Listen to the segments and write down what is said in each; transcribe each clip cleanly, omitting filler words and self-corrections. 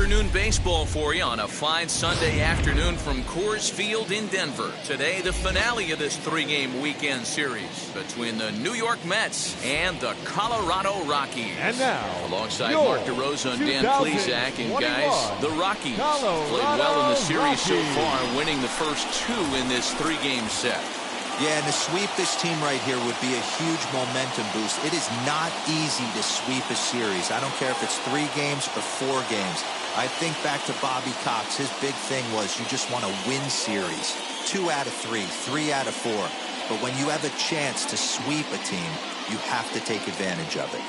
afternoon baseball for you on a fine Sunday afternoon from Coors Field in Denver. Today, the finale of this three-game weekend series between the New York Mets and the Colorado Rockies. And now, alongside Mark DeRosa and Dan Plesac, and guys, the Rockies played well in the series so far, winning the first two in this three-game set. Yeah, and to sweep this team right here would be a huge momentum boost. It is not easy to sweep a series. I don't care if it's 3 games or 4 games. I think back to Bobby Cox. His big thing was you just want to win series. 2 out of 3, 3 out of 4. But when you have a chance to sweep a team, you have to take advantage of it.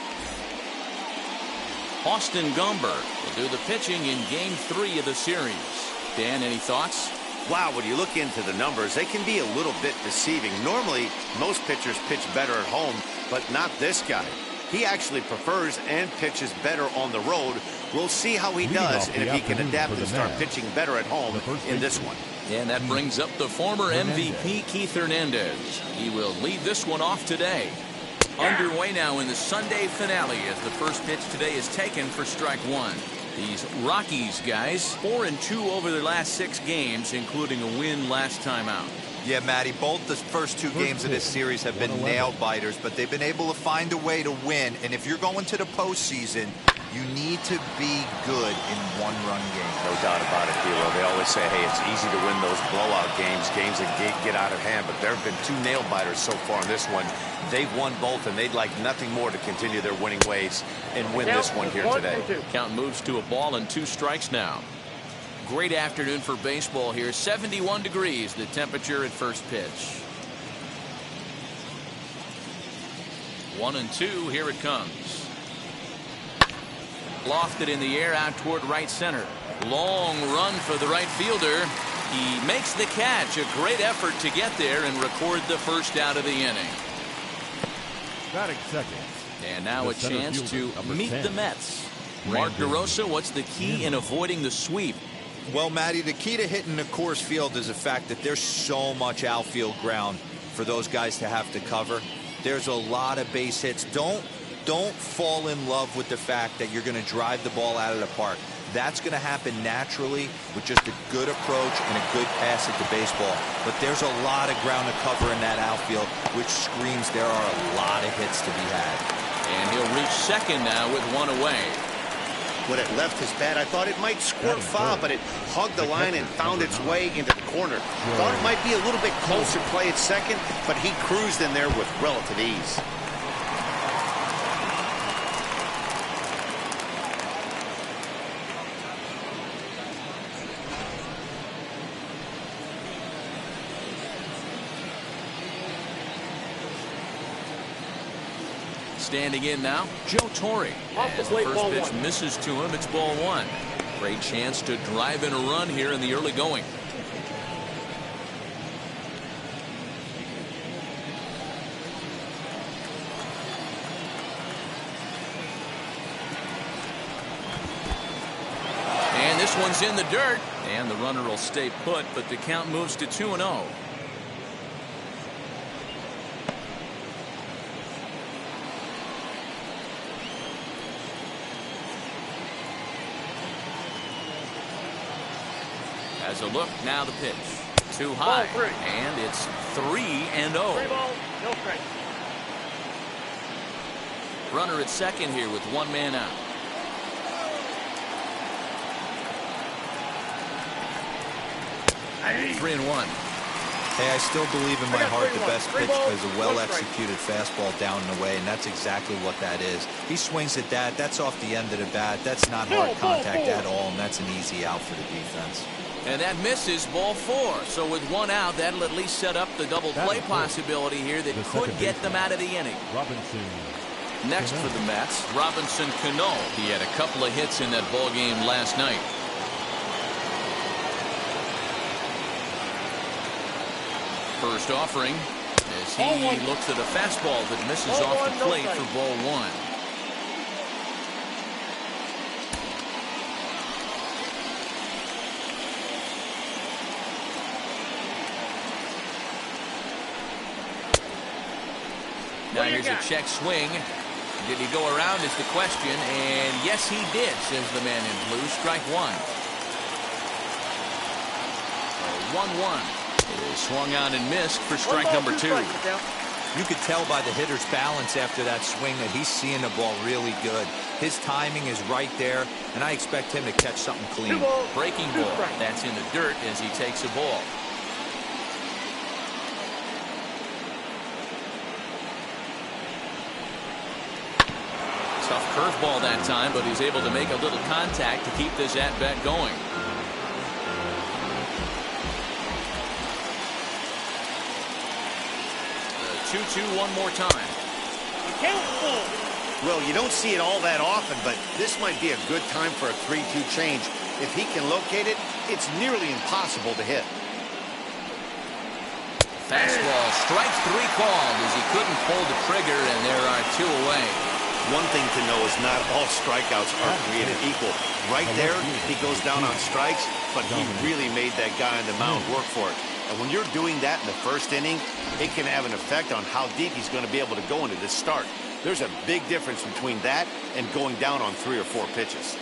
Austin Gomber will do the pitching in Game 3 of the series. Dan, any thoughts? Wow, when you look into the numbers, they can be a little bit deceiving. Normally, most pitchers pitch better at home, but not this guy. He actually prefers and pitches better on the road. We'll see how he does and if he can adapt and start pitching better at home in this one. And that brings up the former MVP, Keith Hernandez. He will lead this one off today. Underway now in the Sunday finale as the first pitch today is taken for strike 1. These Rockies guys, 4-2 over their last 6 games, including a win last time out. Yeah, Matty, both the first 2 games of this series have been nail-biters, but they've been able to find a way to win. And if you're going to the postseason, you need to be good in one-run games. No doubt about it, Hero. They always say, hey, it's easy to win those blowout games, games that get out of hand. But there have been 2 nail-biters so far in this one. They've won both, and they'd like nothing more to continue their winning ways and win this one here today. Count moves to a ball and 2 strikes now. Great afternoon for baseball here. 71 degrees, the temperature at first pitch. 1-2, here it comes. Lofted in the air out toward right center. Long run for the right fielder. He makes the catch. A great effort to get there and record the first out of the inning. Batting second. And now a chance to meet the Mets. Mark DeRosa, what's the key in avoiding the sweep? Well, Matty, the key to hitting the Coors Field is the fact that there's so much outfield ground for those guys to have to cover. There's a lot of base hits. Don't fall in love with the fact that you're going to drive the ball out of the park. That's going to happen naturally with just a good approach and a good pass at the baseball. But there's a lot of ground to cover in that outfield, which screams there are a lot of hits to be had. And he'll reach second now with 1 away. When it left his bat, I thought it might squirt foul, but it hugged the line and found its way into the corner. Thought it might be a little bit closer play at second, but he cruised in there with relative ease. Standing in now, Joe Torre. As the first pitch misses to him, it's ball 1. Great chance to drive in a run here in the early going. And this one's in the dirt. And the runner will stay put, but the count moves to 2-0. As a look, now the pitch. Too high. And it's 3-0. No strike. Runner at second here with 1 man out. Hey. 3-1. Hey, I still believe in my heart the best pitch is a well-executed fastball down and away, and that's exactly what that is. He swings at that. That's off the end of the bat. That's not hard contact at all, and that's an easy out for the defense. And that misses, ball 4. So with 1 out, that'll at least set up the double play possibility here that could get them out of the inning. Robinson. Next for the Mets, Robinson Cano. He had a couple of hits in that ball game last night. First offering as he looks at a fastball that misses off the plate for ball 1. Now here's a check swing. Did he go around is the question, and yes he did, says the man in blue. Strike one. 1-1. Swung on and missed for strike number 2. You could tell by the hitter's balance after that swing that he's seeing the ball really good. His timing is right there, and I expect him to catch something clean. Breaking ball. That's in the dirt as he takes a ball. Tough curveball that time, but he's able to make a little contact to keep this at-bat going. The 2-2 one more time. Well, you don't see it all that often, but this might be a good time for a 3-2 change. If he can locate it, it's nearly impossible to hit. Fastball, strike 3 called as he couldn't pull the trigger, and there are 2 away. One thing to know is not all strikeouts are created equal. Right there, he goes down on strikes, but he really made that guy on the mound work for it. And when you're doing that in the first inning, it can have an effect on how deep he's going to be able to go into this start. There's a big difference between that and going down on 3 or 4 pitches.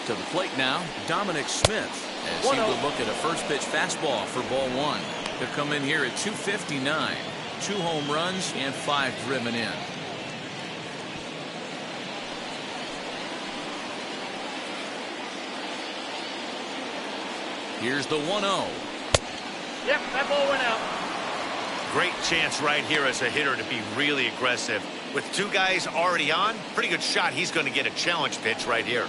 To the plate now, Dominic Smith, as he will look at a first pitch fastball for ball 1. He'll come in here at 259. 2 home runs and 5 driven in. Here's the 1-0. Yep, that ball went out. Great chance right here as a hitter to be really aggressive. With 2 guys already on, pretty good shot he's going to get a challenge pitch right here.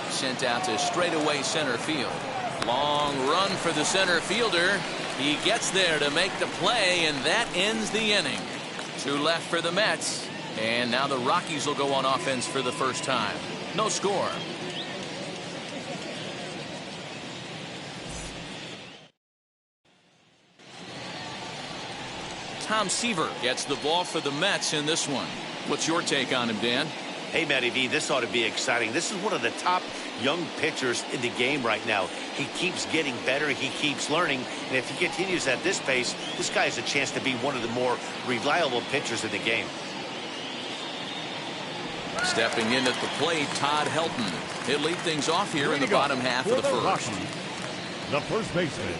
Sent out to straightaway center field. Long run for the center fielder. He gets there to make the play, and that ends the inning. 2 left for the Mets, and now the Rockies will go on offense for the first time. No score. Tom Seaver gets the ball for the Mets in this one. What's your take on him, Dan? Hey, Matty V, this ought to be exciting. This is one of the top young pitchers in the game right now. He keeps getting better. He keeps learning. And if he continues at this pace, this guy has a chance to be one of the more reliable pitchers in the game. Stepping in at the plate, Todd Helton. He'll lead things off here in the bottom half of the first. Rockies, the first baseman,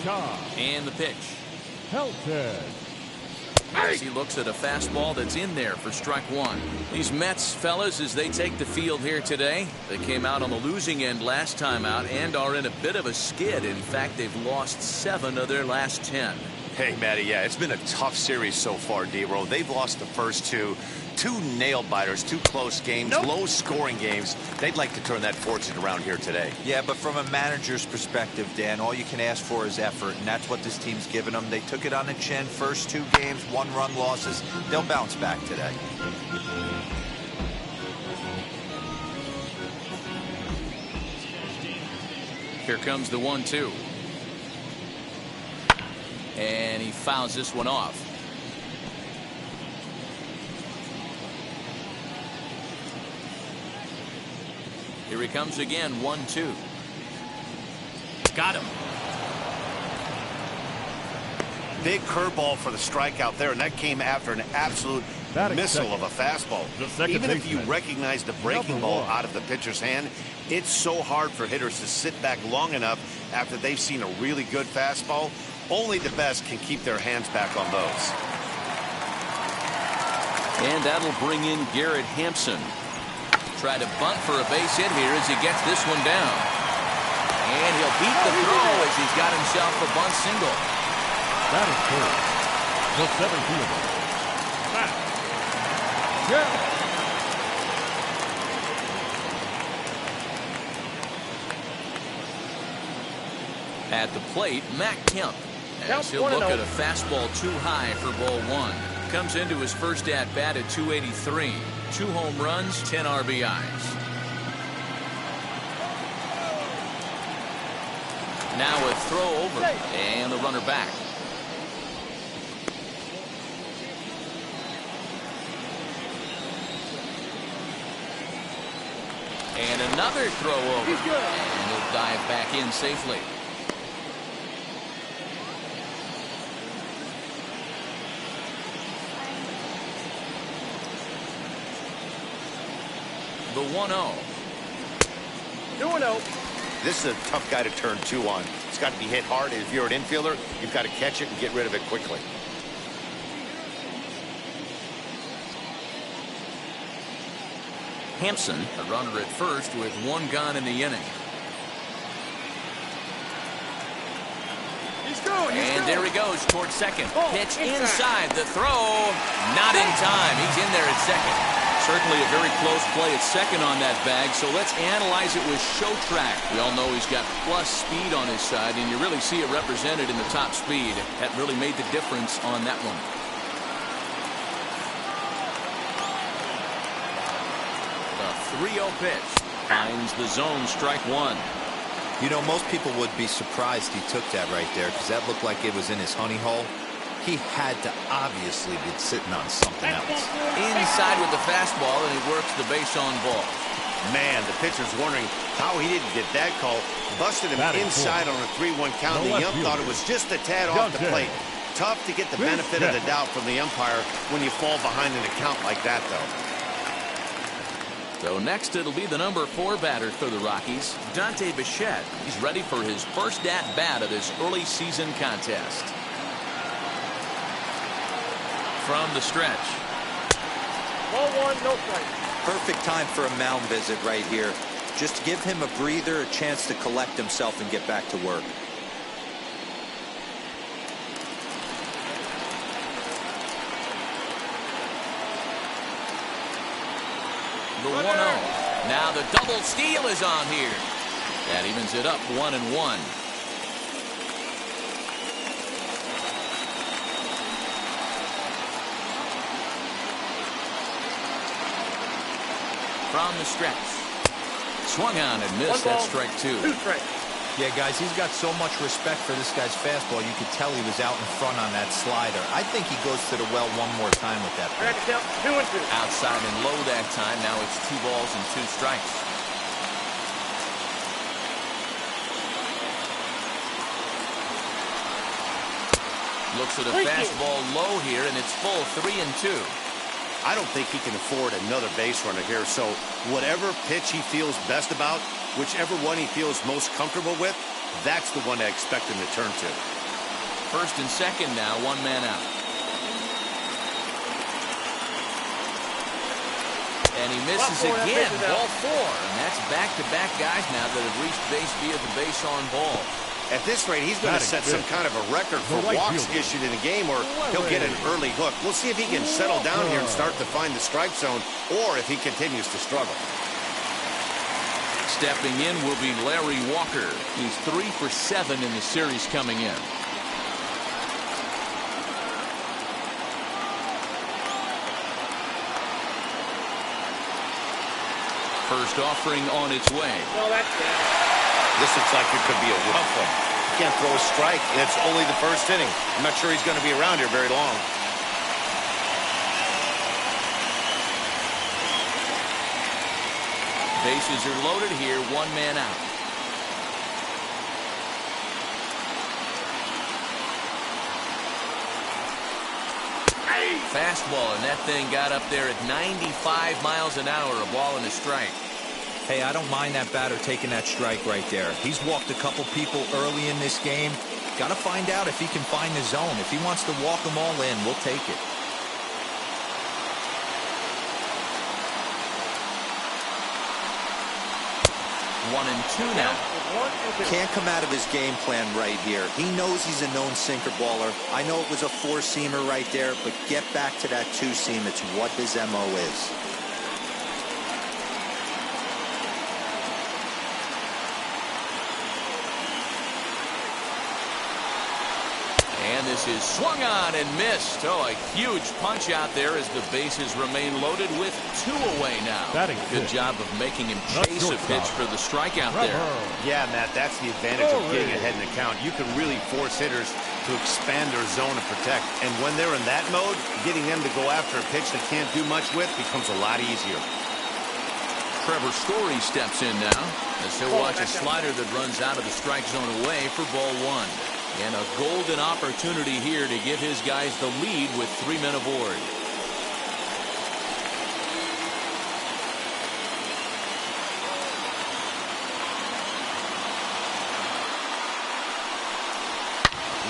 Todd. And the pitch. Helton. As he looks at a fastball that's in there for strike 1. These Mets, fellas, as they take the field here today, they came out on the losing end last time out and are in a bit of a skid. In fact, they've lost 7 of their last 10. Hey, Matty, yeah, it's been a tough series so far, D-Row. They've lost the first 2. 2 nail-biters, 2 close games, low-scoring games. They'd like to turn that fortune around here today. Yeah, but from a manager's perspective, Dan, all you can ask for is effort, and that's what this team's given them. They took it on the chin. First 2 games, 1-run losses. They'll bounce back today. Here comes the 1-2. And he fouls this one off. Here he comes again, 1-2. Got him. Big curveball for the strikeout there, and that came after an absolute missile of a fastball. Even if you recognize the breaking ball out of the pitcher's hand, it's so hard for hitters to sit back long enough after they've seen a really good fastball. Only the best can keep their hands back on those. And that'll bring in Garrett Hampson. Try to bunt for a base hit here as he gets this one down. And he'll beat the throw as he's got himself a bunt single. That is true. The center fielder, Matt Kemp. At the plate, Matt Kemp. As he'll look at a fastball too high for ball 1. Comes into his first at-bat at 283. 2 home runs, 10 RBIs. Now a throw over, and the runner back. And another throw over. And he'll dive back in safely. The 1-0. 2-0. This is a tough guy to turn 2 on. It's got to be hit hard. If you're an infielder, you've got to catch it and get rid of it quickly. Hampson, a runner at first with 1 gone in the inning. And there he goes towards second. Pitch inside. The throw. Not in time. He's in there at second. Certainly a very close play at second on that bag. So let's analyze it with show track. We all know he's got plus speed on his side, and you really see it represented in the top speed. That really made the difference on that one. The 3-0 pitch finds the zone, strike 1. You know, most people would be surprised he took that right there because that looked like it was in his honey hole. He had to obviously be sitting on something else. Inside with the fastball, and he works the base on ball. Man, the pitcher's wondering how he didn't get that call. Busted him inside on a 3-1 count. The ump thought it was just a tad off the plate. Tough to get the benefit of the doubt from the umpire when you fall behind an account like that, though. So next it'll be the number 4 batter for the Rockies, Dante Bichette. He's ready for his first at-bat of this early season contest. From the stretch. Ball 1, no strike. Perfect time for a mound visit right here. Just give him a breather, a chance to collect himself and get back to work. The 1-0. Now the double steal is on here. That evens it up 1-1. From the stretch. Swung on and missed. That's strike 2. 2 strikes. Yeah, guys, he's got so much respect for this guy's fastball. You could tell he was out in front on that slider. I think he goes to the well one more time with that. We're at the count 2-2. Outside and low that time. Now it's 2 balls and 2 strikes. Looks at a fastball low here, and it's full 3-2. I don't think he can afford another base runner here, so whatever pitch he feels best about, whichever one he feels most comfortable with, that's the one I expect him to turn to. First and second now, 1 man out. And he misses again, ball 4. And that's back-to-back guys now that have reached base via the base on ball. At this rate, he's going to set some kind of a record for walks issued in a game, or he'll get an early hook. We'll see if he can settle down here and start to find the strike zone, or if he continues to struggle. Stepping in will be Larry Walker. He's 3 for 7 in the series coming in. First offering on its way. No, that's it. This looks like it could be a rough one. He can't throw a strike, and it's only the first inning. I'm not sure he's going to be around here very long. Bases are loaded here, 1 man out. Fastball, and that thing got up there at 95 miles an hour, a ball and a strike. Hey, I don't mind that batter taking that strike right there. He's walked a couple people early in this game. Got to find out if he can find the zone. If he wants to walk them all in, we'll take it. One and two now. Can't come out of his game plan right here. He knows he's a known sinker baller. I know it was a 4-seamer right there, but get back to that 2-seam. It's what his MO is. And this is swung on and missed. Oh, a huge punch out there as the bases remain loaded with 2 away now. Good job of making him chase a pitch for the strikeout there. Yeah, Matt, that's the advantage of getting ahead in the count. You can really force hitters to expand their zone and protect. And when they're in that mode, getting them to go after a pitch they can't do much with becomes a lot easier. Trevor Story steps in now as he'll watch a slider that runs out of the strike zone away for ball one. And a golden opportunity here to give his guys the lead with 3 men aboard.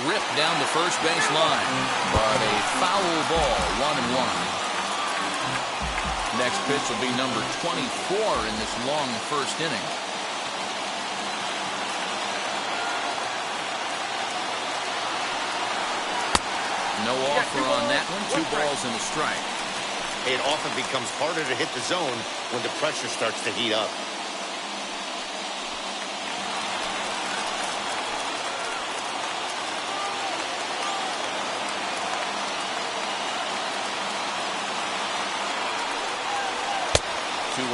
Ripped down the first base line, but a foul ball, 1-1. Next pitch will be number 24 in this long first inning. No offer on that one. 2 balls and a strike. It often becomes harder to hit the zone when the pressure starts to heat up.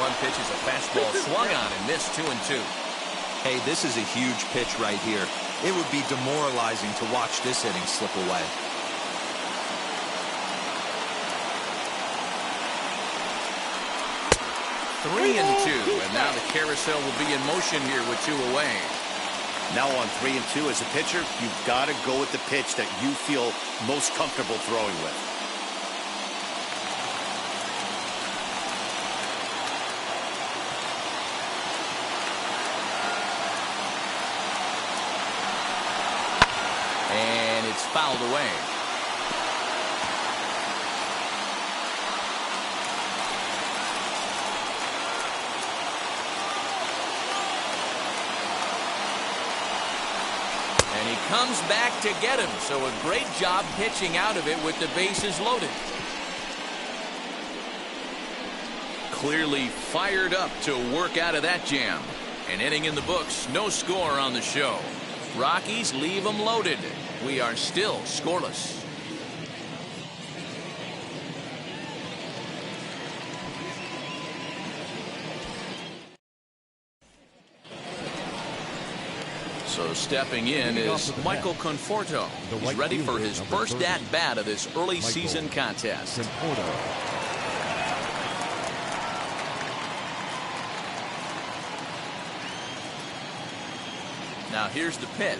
One pitch is a fastball swung on and missed. 2-2. Hey, this is a huge pitch right here. It would be demoralizing to watch this inning slip away. Three and two, and now the carousel will be in motion here with 2 away. Now on 3 and 2 as a pitcher, you've got to go with the pitch that you feel most comfortable throwing with. And it's fouled away. And he comes back to get him. So a great job pitching out of it with the bases loaded. Clearly fired up to work out of that jam. An inning in the books, no score on the show. Rockies leave them loaded. We are still scoreless. So stepping in is Michael Conforto. He's ready for his first at-bat of this early season contest. Now here's the pitch.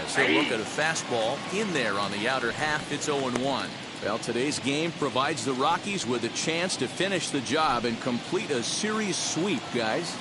As he'll look at a fastball in there on the outer half, it's 0-1. Well, today's game provides the Rockies with a chance to finish the job and complete a series sweep, guys.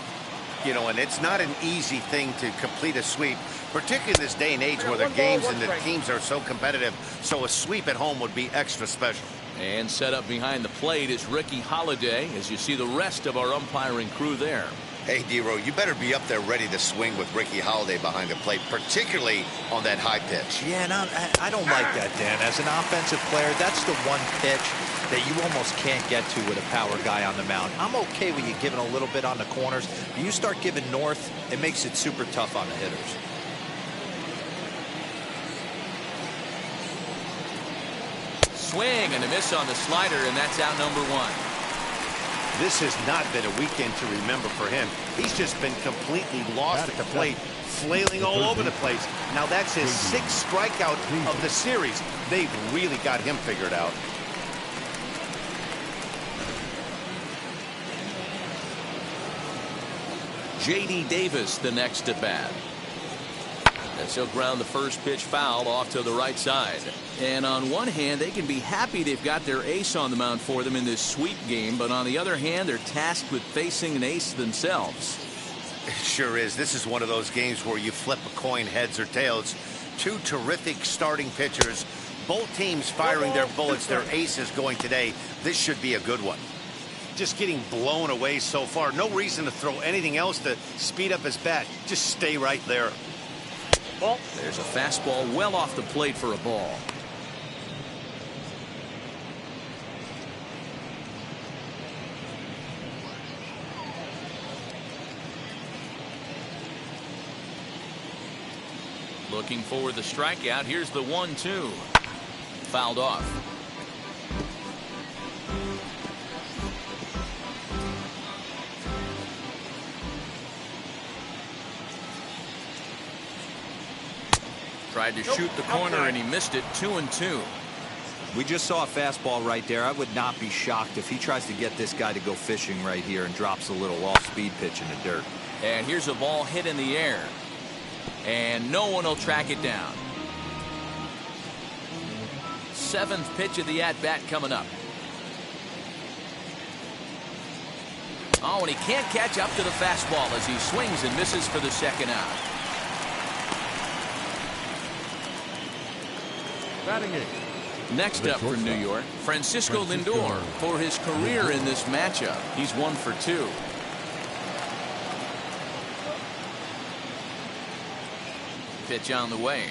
You know, and it's not an easy thing to complete a sweep, particularly in this day and age where the games and the teams are so competitive. So a sweep at home would be extra special. And set up behind the plate is Ricky Holiday, as you see the rest of our umpiring crew there. Hey, D-Row, you better be up there ready to swing with Ricky Holiday behind the plate, particularly on that high pitch. Yeah, and I don't like that, Dan. As an offensive player, that's the one pitch that you almost can't get to with a power guy on the mound. I'm okay with you giving a little bit on the corners. But you start giving north, it makes it super tough on the hitters. Swing and a miss on the slider, and that's out number 1. This has not been a weekend to remember for him. He's just been completely lost at the plate, flailing all over the place. Now that's his 6th strikeout of the series. They've really got him figured out. J.D. Davis the next at bat. As he'll ground the first pitch foul off to the right side. And on one hand, they can be happy they've got their ace on the mound for them in this sweep game, but on the other hand, they're tasked with facing an ace themselves. It sure is. This is one of those games where you flip a coin heads or tails. 2 terrific starting pitchers, both teams firing their bullets, their aces going today. This should be a good one. Just getting blown away so far. No reason to throw anything else to speed up his bat. Just stay right there. Ball. There's a fastball well off the plate for a ball. Looking for the strikeout. Here's the 1-2. Fouled off. Tried to shoot the corner and he missed it. 2-2. We just saw a fastball right there. I would not be shocked if he tries to get this guy to go fishing right here and drops a little off-speed pitch in the dirt. And here's a ball hit in the air. And no one will track it down. 7th pitch of the at-bat coming up. Oh, and he can't catch up to the fastball as he swings and misses for the second out. Batting 8th. Next up for New York, Francisco Lindor for his career in this matchup. He's 1 for 2. Pitch on the way.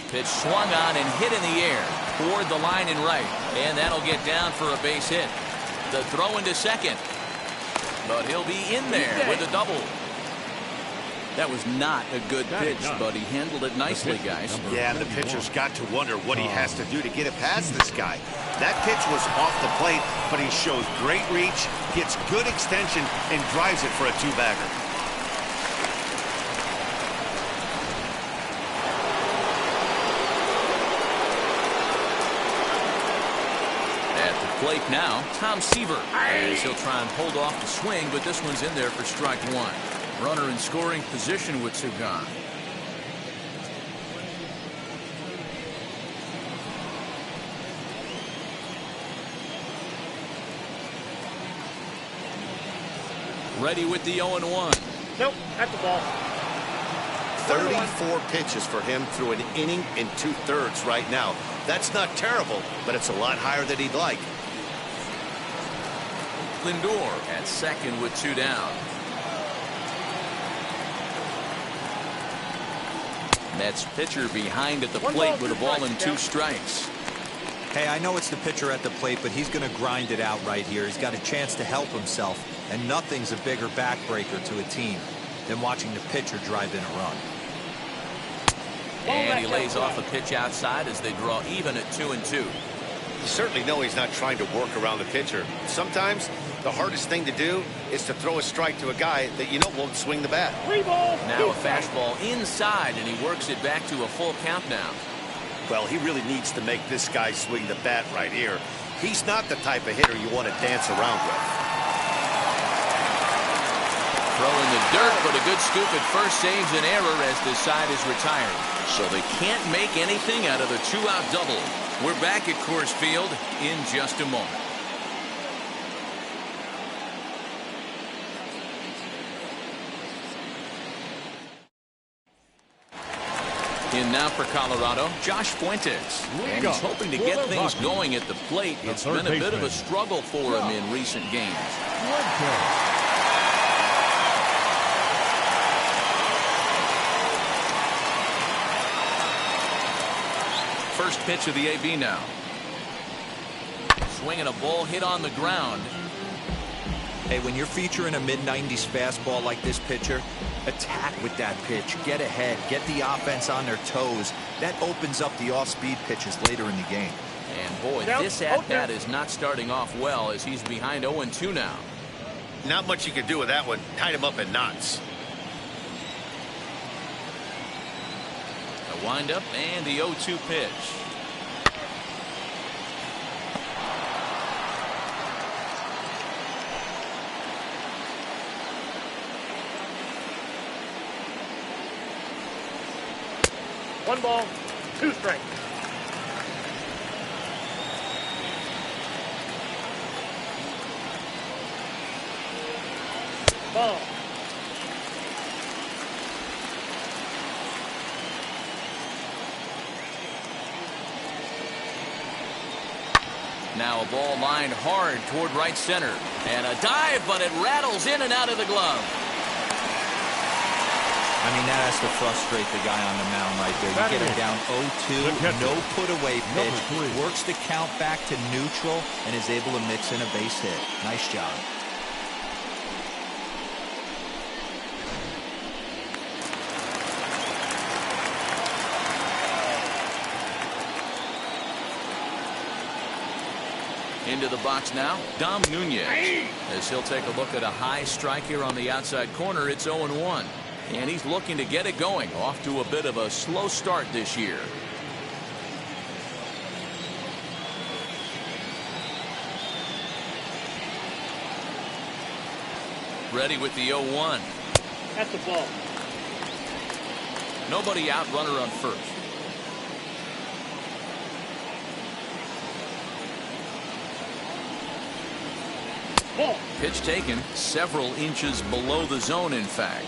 Pitch swung on and hit in the air toward the line and right. And that'll get down for a base hit. The throw into second. But he'll be in there with a double. That was not a good pitch, but he handled it nicely, guys. Yeah, and the pitcher's got to wonder what he has to do to get it past this guy. That pitch was off the plate, but he shows great reach, gets good extension, and drives it for a 2-bagger. At the plate now, Tom Seaver. As he'll try and hold off the swing, but this one's in there for strike 1. Runner in scoring position with 2 gone. Ready with the 0-1. Nope, at the ball. 34 pitches for him through an inning and 2/3 right now. That's not terrible, but it's a lot higher than he'd like. Lindor at second with 2 down. Mets pitcher behind at the plate with a ball and 2 strikes. Hey, I know it's the pitcher at the plate, but he's going to grind it out right here. He's got a chance to help himself, and nothing's a bigger backbreaker to a team than watching the pitcher drive in a run. And he lays off a pitch outside as they draw even at 2-2. You certainly know he's not trying to work around the pitcher. Sometimes the hardest thing to do is to throw a strike to a guy that you know won't swing the bat. 3 ball. Now a fastball inside, and he works it back to a full count now. Well, he really needs to make this guy swing the bat right here. He's not the type of hitter you want to dance around with. Throw in the dirt, but a good scoop at first saves an error as this side is retired. So they can't make anything out of the 2-out double. We're back at Coors Field in just a moment. In now for Colorado, Josh Fuentes. And he's hoping to get things going at the plate. It's been a bit of a struggle for him in recent games. First pitch of the AB now. Swinging a ball hit on the ground. Hey, when you're featuring a mid-90s fastball like this pitcher, attack with that pitch. Get ahead. Get the offense on their toes. That opens up the off-speed pitches later in the game. And boy, this at-bat is not starting off well as he's behind 0-2 now. Not much you can do with that one. Tied him up in knots. A windup and the 0-2 pitch. One ball, 2 strikes. Ball. Now a ball lined hard toward right center. And a dive, but it rattles in and out of the glove. I mean, that has to frustrate the guy on the mound right there. You get him down 0-2, no put-away pitch, works the count back to neutral, and is able to mix in a base hit. Nice job. Into the box now, Dom Nunez. As he'll take a look at a high strike here on the outside corner, it's 0-1. And he's looking to get it going, off to a bit of a slow start this year. Ready with the 0-1. At the ball. Nobody out, runner on first. Ball. Pitch taken several inches below the zone, in fact.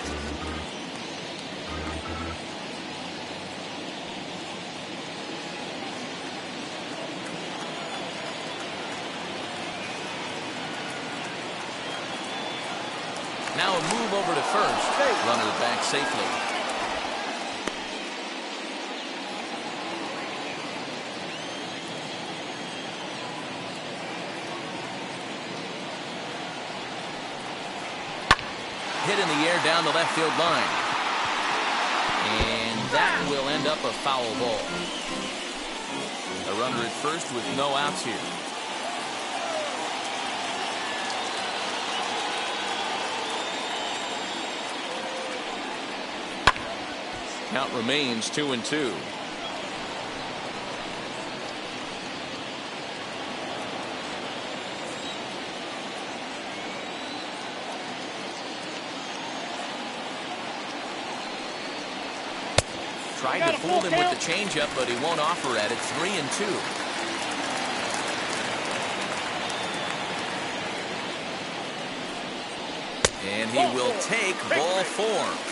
Now a move over to first. Runner back safely. Hit in the air down the left field line. And that will end up a foul ball. A runner at first with no outs here. Count remains 2-2. Tried to fool him with the changeup, but he won't offer at it. 3-2. And he will take ball 4.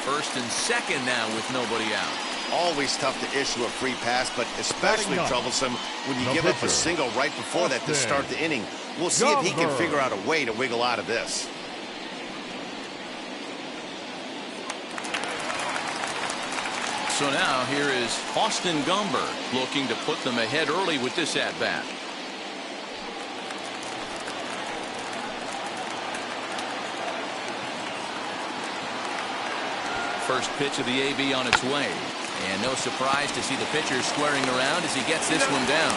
First and second now with nobody out. Always tough to issue a free pass, but especially troublesome when you give up a single right before that to start the inning. We'll see if he can figure out a way to wiggle out of this. So now here is Austin Gumber looking to put them ahead early with this at-bat. First pitch of the AB on its way. And no surprise to see the pitcher squaring around as he gets this one down.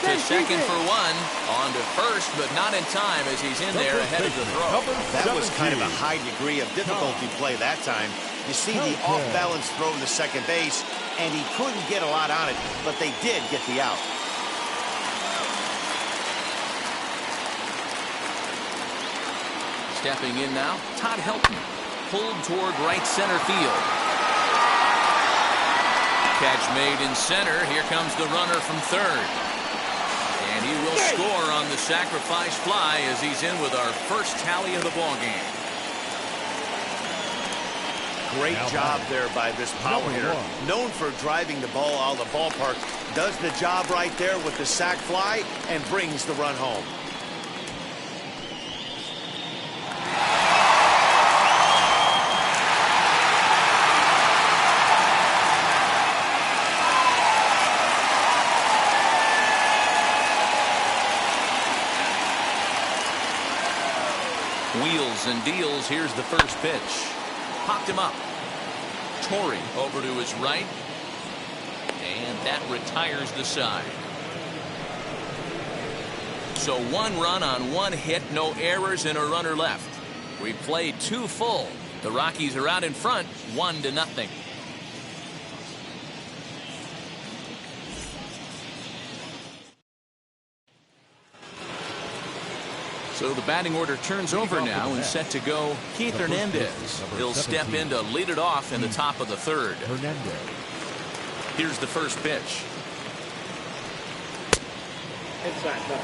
To second for 1. On to first, but not in time as he's in there ahead of the throw. That was kind of a high degree of difficulty play that time. You see the off-balance throw to second base, and he couldn't get a lot on it, but they did get the out. Stepping in now, Todd Helton. Pulled toward right center field. Catch made in center. Here comes the runner from third. And he will score on the sacrifice fly as he's in with our first tally of the ballgame. Great job there by this power hitter. Known for driving the ball out of the ballpark. Does the job right there with the sac fly and brings the run home. Wheels and deals. Here's the first pitch. Popped him up. Torrey over to his right. And that retires the side. So 1 run on 1 hit, no errors, and a runner left. We played 2 full. The Rockies are out in front, 1-0. So the batting order turns over now and set to go Keith Hernandez. He'll step in to lead it off in the top of the third. Here's the first pitch. Inside ball.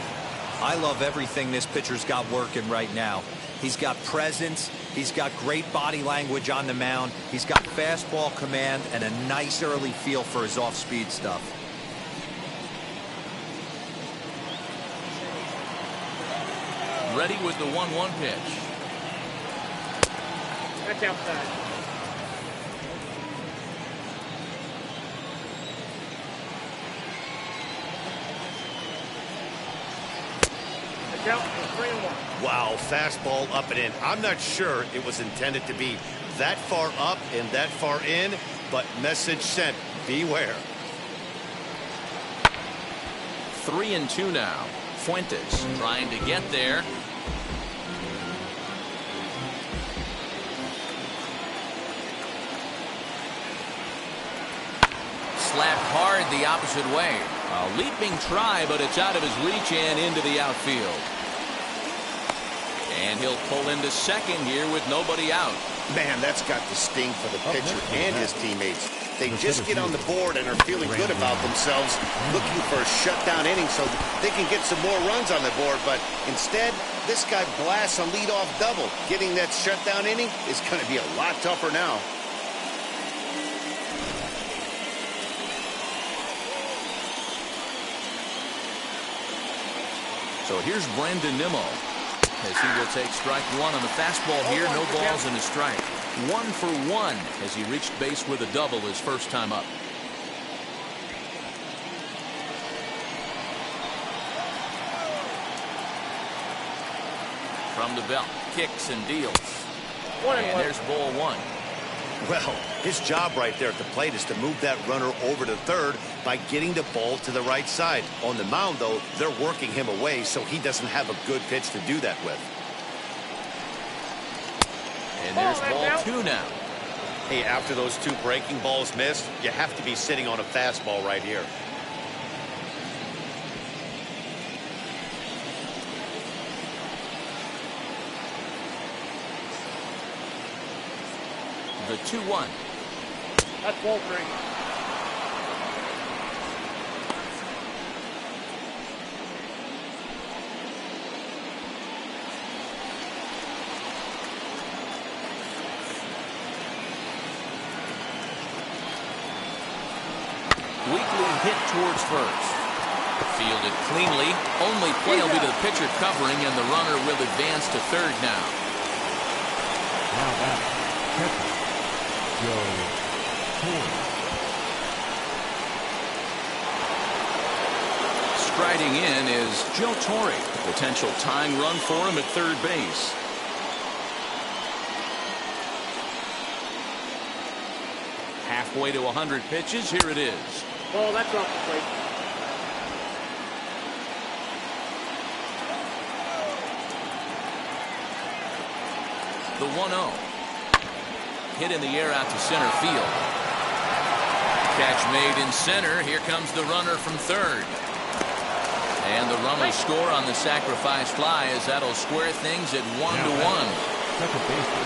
I love everything this pitcher's got working right now. He's got presence. He's got great body language on the mound. He's got fastball command and a nice early feel for his off-speed stuff. Ready with the 1-1 pitch. That's outside. That's out for 3-1. Wow, fastball up and in. I'm not sure it was intended to be that far up and that far in, but message sent. Beware. 3-2 now. Fuentes trying to get there. Slapped hard the opposite way. A leaping try, but it's out of his reach and into the outfield. And he'll pull into second here with nobody out. Man, that's got to sting for the pitcher and his teammates. They just get on the board and are feeling good about themselves, looking for a shutdown inning so they can get some more runs on the board. But instead, this guy blasts a leadoff double. Getting that shutdown inning is going to be a lot tougher now. So here's Brandon Nimmo, as he will take strike one on the fastball here. No balls and a strike. 1 for 1 as he reached base with a double his first time up. From the belt, kicks and deals. And there's ball one. Well, his job right there at the plate is to move that runner over to third by getting the ball to the right side. On the mound, though, they're working him away so he doesn't have a good pitch to do that with. And there's ball two now. Hey, after those two breaking balls missed, you have to be sitting on a fastball right here. The 2-1. That's ball three. Weakly hit towards first. Fielded cleanly. Only play will be to the pitcher covering, and the runner will advance to third now. Now back, catcher, Joe Torre. Striding in is Joe Torre. A potential tying run for him at third base. Halfway to 100 pitches. Here it is. Ball, that's off the plate. The 1-0. Hit in the air out to center field. Catch made in center. Here comes the runner from third. And the run will score on the sacrifice fly, as that'll square things at 1-1. Second baseman,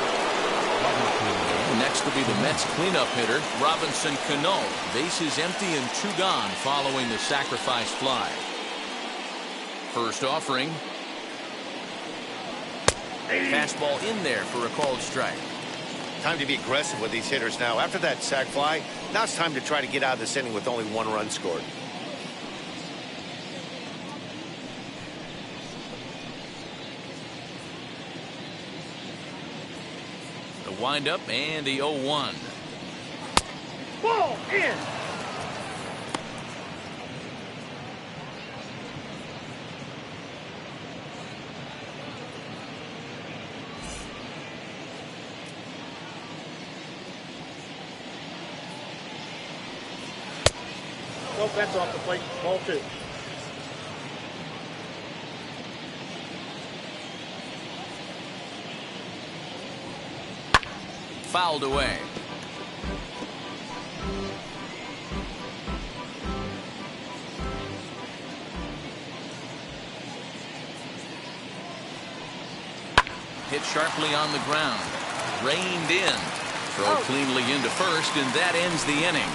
Next will be the Mets cleanup hitter, Robinson Cano. Bases empty and 2 gone following the sacrifice fly. First offering. Fastball in there for a called strike. Time to be aggressive with these hitters now. After that sac fly, now it's time to try to get out of this inning with only 1 run scored. The windup and the 0-1. Ball in. Nope, that's off the plate. Ball two. Fouled away. Hit sharply on the ground. Reined in. Throw cleanly into first, and that ends the inning.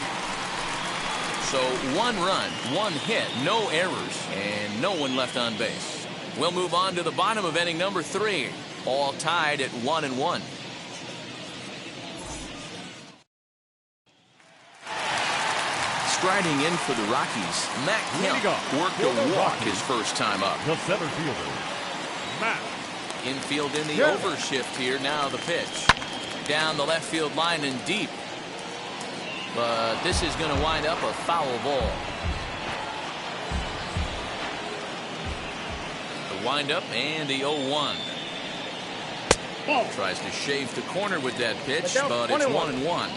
So 1 run, 1 hit, no errors, and no one left on base. We'll move on to the bottom of inning number 3. All tied at 1-1. Striding in for the Rockies, Matt Kemp worked a walk his first time up. the center fielder, Matt. Infield in the overshift here. Now the pitch. Down the left field line and deep. But this is going to wind up a foul ball. The windup and the 0-1. Tries to shave the corner with that pitch, but it's 1-1.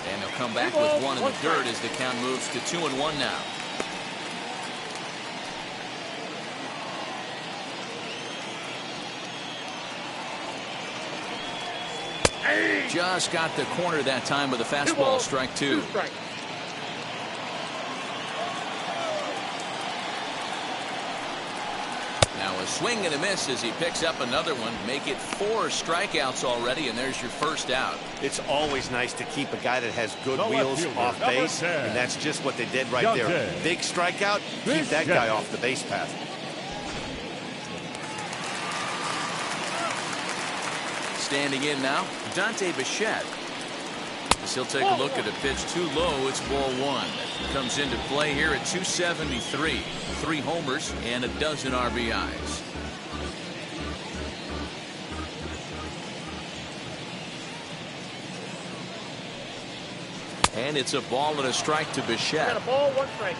And they'll come back with 1 in the dirt as the count moves to 2-1 now. Just got the corner that time with a fastball, strike 2. Now a swing and a miss as he picks up another one. Make it 4 strikeouts already, and there's your first out. It's always nice to keep a guy that has good The left wheels fielder, off number base, 10. and that's just what they did right Young there. Jay. Big strikeout, keep that guy off the base path. Standing in now, Dante Bichette. As he'll take a look at a pitch too low, it's ball 1. Comes into play here at 273. 3 homers and a dozen RBIs. And it's a ball and a strike to Bichette. Got a ball, 1 strike.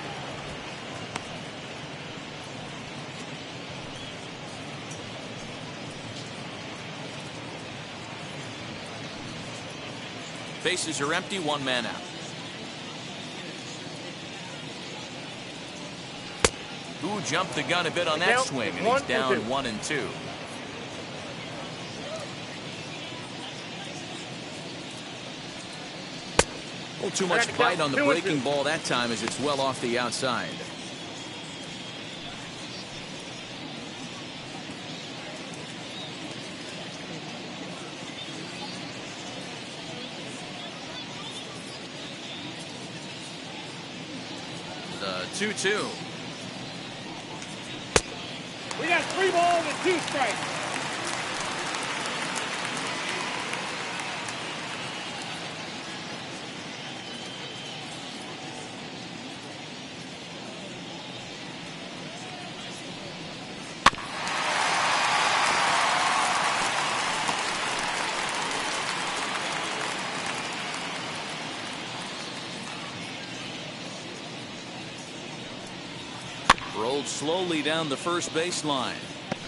Bases are empty, 1 man out. Who jumped the gun a bit on that Count swing, is and 1 he's and down 2. 1 and 2. A little too much Correct, bite count, on the 2 and 2. breaking ball that time as it's well off the outside. The 2-2. We got 3 balls and 2 strikes. Rolled slowly down the first baseline,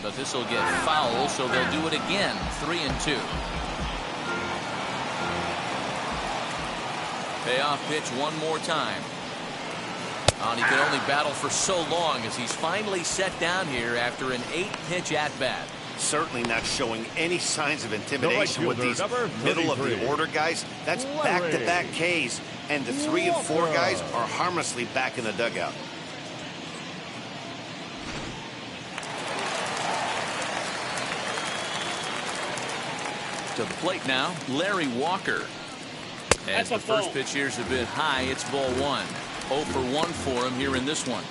but this will get foul, so they'll do it again. 3-2. Payoff pitch one more time. And he could only battle for so long as he's finally set down here after an 8-pitch at-bat. Certainly not showing any signs of intimidation with these fielder, middle of the 33. order guys. That's back-to-back Ks, and the 3 and 4 guys are harmlessly back in the dugout. To the plate now, Larry Walker. As That's a the first ball. pitch here's a bit high, it's ball 1. 0 for 1 for him here in this one.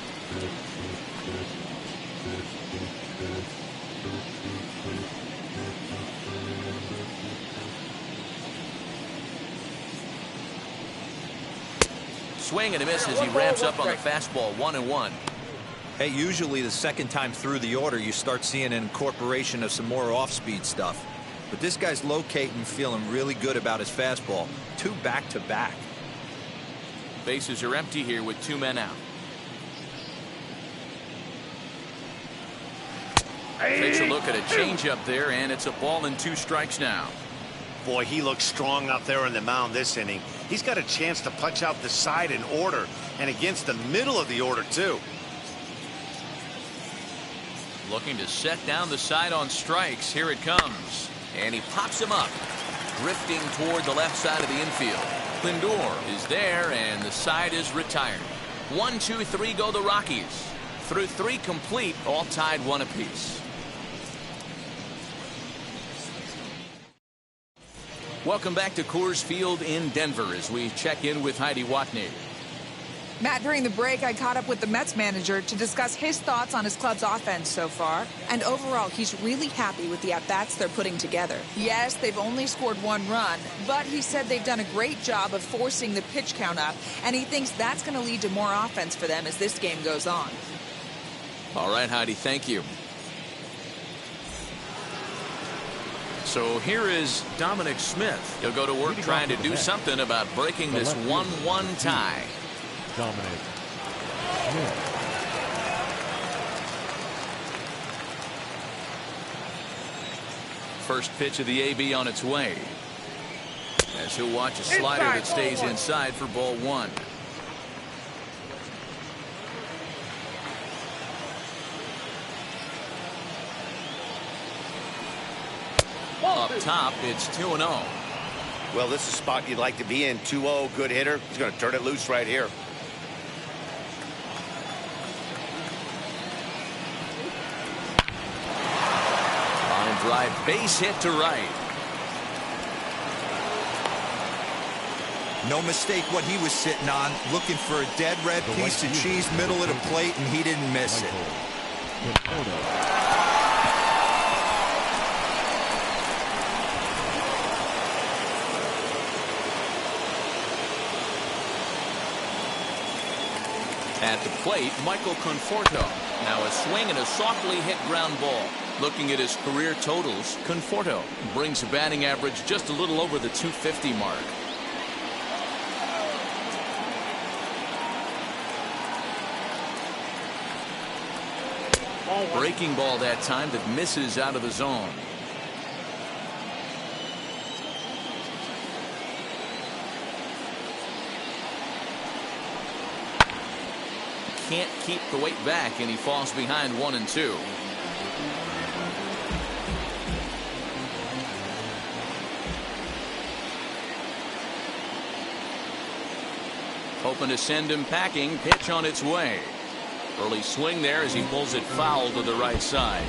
Swing and a miss as he ramps up on the fastball. 1-1. Hey, usually the second time through the order, you start seeing an incorporation of some more off-speed stuff. But this guy's locating, feeling really good about his fastball. 2 back-to-back. Bases are empty here with 2 men out. Takes a look at a changeup there, and it's a ball and 2 strikes now. Boy, he looks strong out there on the mound this inning. He's got a chance to punch out the side in order, and against the middle of the order, too. Looking to set down the side on strikes. Here it comes. And he pops him up, drifting toward the left side of the infield. Lindor is there, and the side is retired. 1, 2, 3 go the Rockies. Through 3 complete, all tied 1 apiece. Welcome back to Coors Field in Denver as we check in with Heidi Watney. Matt, during the break, I caught up with the Mets manager to discuss his thoughts on his club's offense so far. And overall, he's really happy with the at-bats they're putting together. Yes, they've only scored 1 run, but he said they've done a great job of forcing the pitch count up, and he thinks that's going to lead to more offense for them as this game goes on. All right, Heidi, thank you. So here is Dominic Smith. He'll go to work trying to do something about breaking this 1-1 tie. Dominic. First pitch of the AB on its way. As he'll watch a slider that stays inside for ball 1. Up top, it's 2-0. Well, this is a spot you'd like to be in. 2-0, good hitter. He's going to turn it loose right here. drive base hit to right. No mistake what he was sitting on, looking for a dead red piece of cheese middle of the plate, and he didn't miss it. At the plate, Michael Conforto. Now a swing and a softly hit ground ball. Looking at his career totals, Conforto brings a batting average just a little over the 250 mark. Breaking ball that time that misses out of the zone. Can't keep the weight back, and he falls behind 1-2. Hoping to send him packing. Pitch on its way. Early swing there as he pulls it foul to the right side.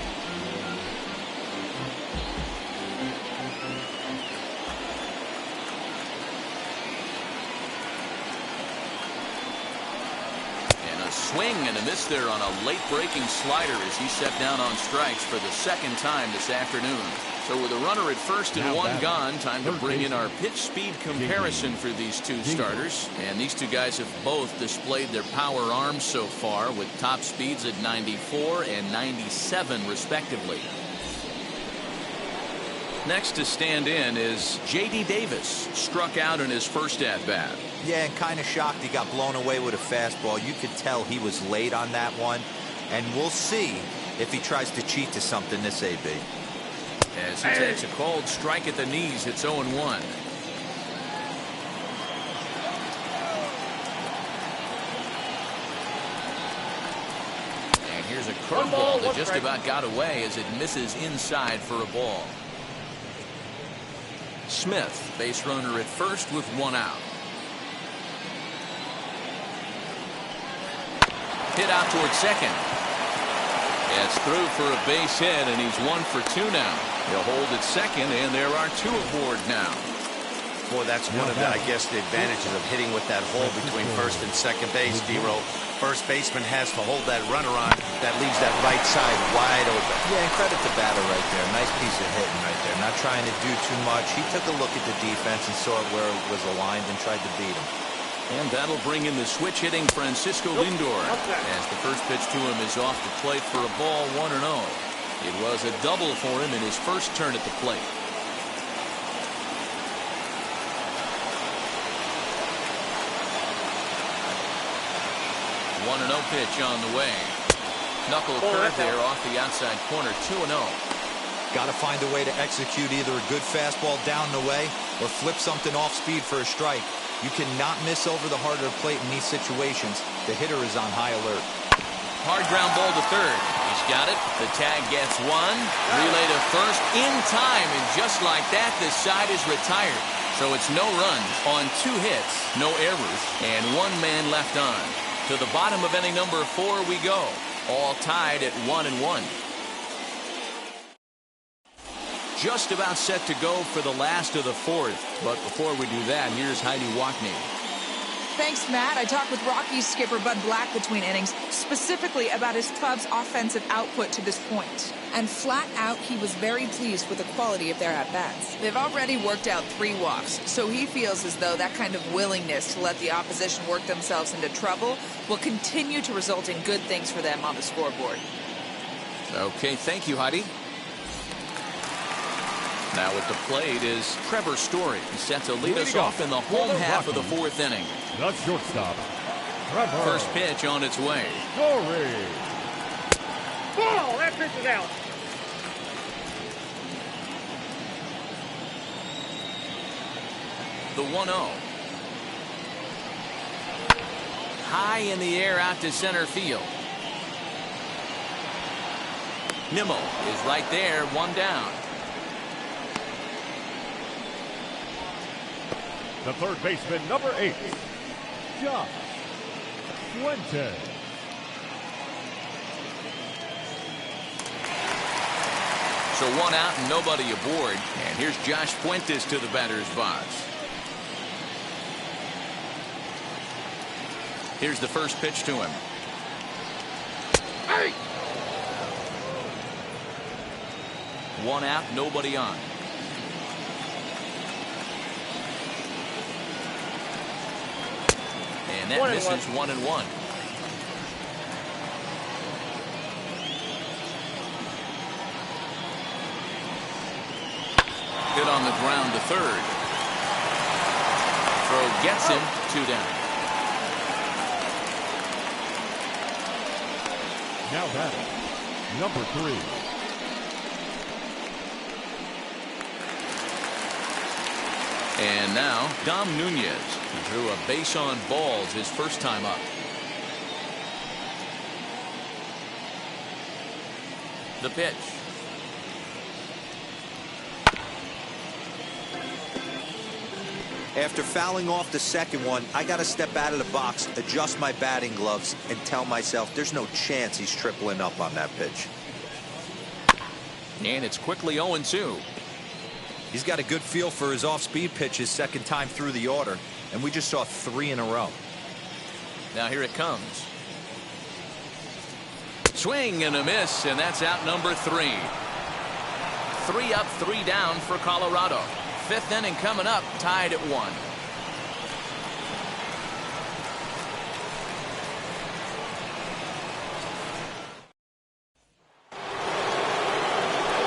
Swing and a miss there on a late breaking slider as he set down on strikes for the second time this afternoon. So with a runner at first and one gone, time to bring in our pitch speed comparison for these two starters. And these two guys have both displayed their power arms so far with top speeds at 94 and 97 respectively. Next to stand in is J.D. Davis. Struck out in his first at-bat. Yeah, and kind of shocked he got blown away with a fastball. You could tell he was late on that one. And we'll see if he tries to cheat to something this AB. As he takes a cold strike at the knees, it's 0-1. And here's a curveball that just about got away as it misses inside for a ball. Smith, base runner at first with one out. Hit out towards second. It's through for a base hit, and he's 1 for 2 now. He'll hold at second, and there are 2 aboard now. Boy, that's one of the, I guess, the advantages of hitting with that hole between first and second base, D-Row. First baseman has to hold that runner on. That leaves that right side wide open. Yeah, and credit the batter right there. Nice piece of hitting right there. Not trying to do too much. He took a look at the defense and saw it where it was aligned and tried to beat him. And that'll bring in the switch hitting Francisco Lindor as the first pitch to him is off the plate for a ball 1-0. It was a double for him in his first turn at the plate. One 1-0 pitch on the way. Knuckle curve there off the outside corner. 2-0. Got to find a way to execute either a good fastball down the way or flip something off speed for a strike. You cannot miss over the heart of the plate in these situations. The hitter is on high alert. Hard ground ball to third. He's got it. The tag gets one. Relay to first in time. And just like that, the side is retired. So it's no runs on 2 hits, no errors, and 1 man left on. To the bottom of inning number 4 we go. All tied at 1-1. Just about set to go for the last of the 4th. But before we do that, here's Heidi Wackney. Thanks, Matt. I talked with Rockies skipper Bud Black between innings, specifically about his club's offensive output to this point. And flat out, he was very pleased with the quality of their at-bats. They've already worked out 3 walks, so he feels as though that kind of willingness to let the opposition work themselves into trouble will continue to result in good things for them on the scoreboard. Okay, thank you, Heidi. Now at the plate is Trevor Story. He's set to lead us off in the home half of the 4th inning. The shortstop, Trevor. First pitch on its way. Story. Ball! That pitch is out. The 1-0. High in the air out to center field. Nimmo is right there, 1 down. The third baseman, number 8, Josh Fuentes. So one out and nobody aboard. And here's Josh Fuentes to the batter's box. Here's the first pitch to him. Hey. One out, nobody on. And that misses 1-1. Hit on the ground to third. Throw gets him, 2 down. Now batting, number 3. And now Dom Nunez. He threw a base on balls his first time up. The pitch. After fouling off the second one, I got to step out of the box, adjust my batting gloves, and tell myself there's no chance he's tripling up on that pitch. And it's quickly 0-2. He's got a good feel for his off-speed pitches second time through the order, and we just saw 3 in a row. Now here it comes. Swing and a miss, and that's out number 3. 3 up, 3 down for Colorado. 5th inning coming up, tied at 1.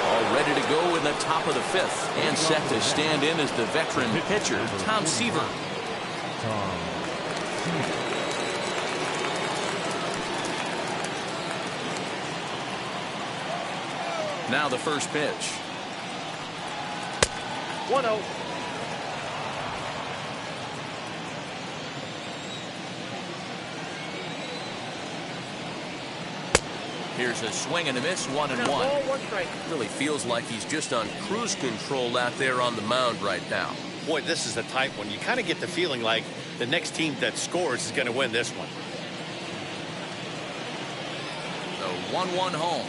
All ready to go in the top of the 5th, and set to stand in as the veteran pitcher, Tom Seaver. Now the first pitch. 1-0. Here's a swing and a miss, 1-1. Really feels like he's just on cruise control out there on the mound right now. Boy, this is a tight one. You kind of get the feeling like the next team that scores is going to win this one. The 1-1 home.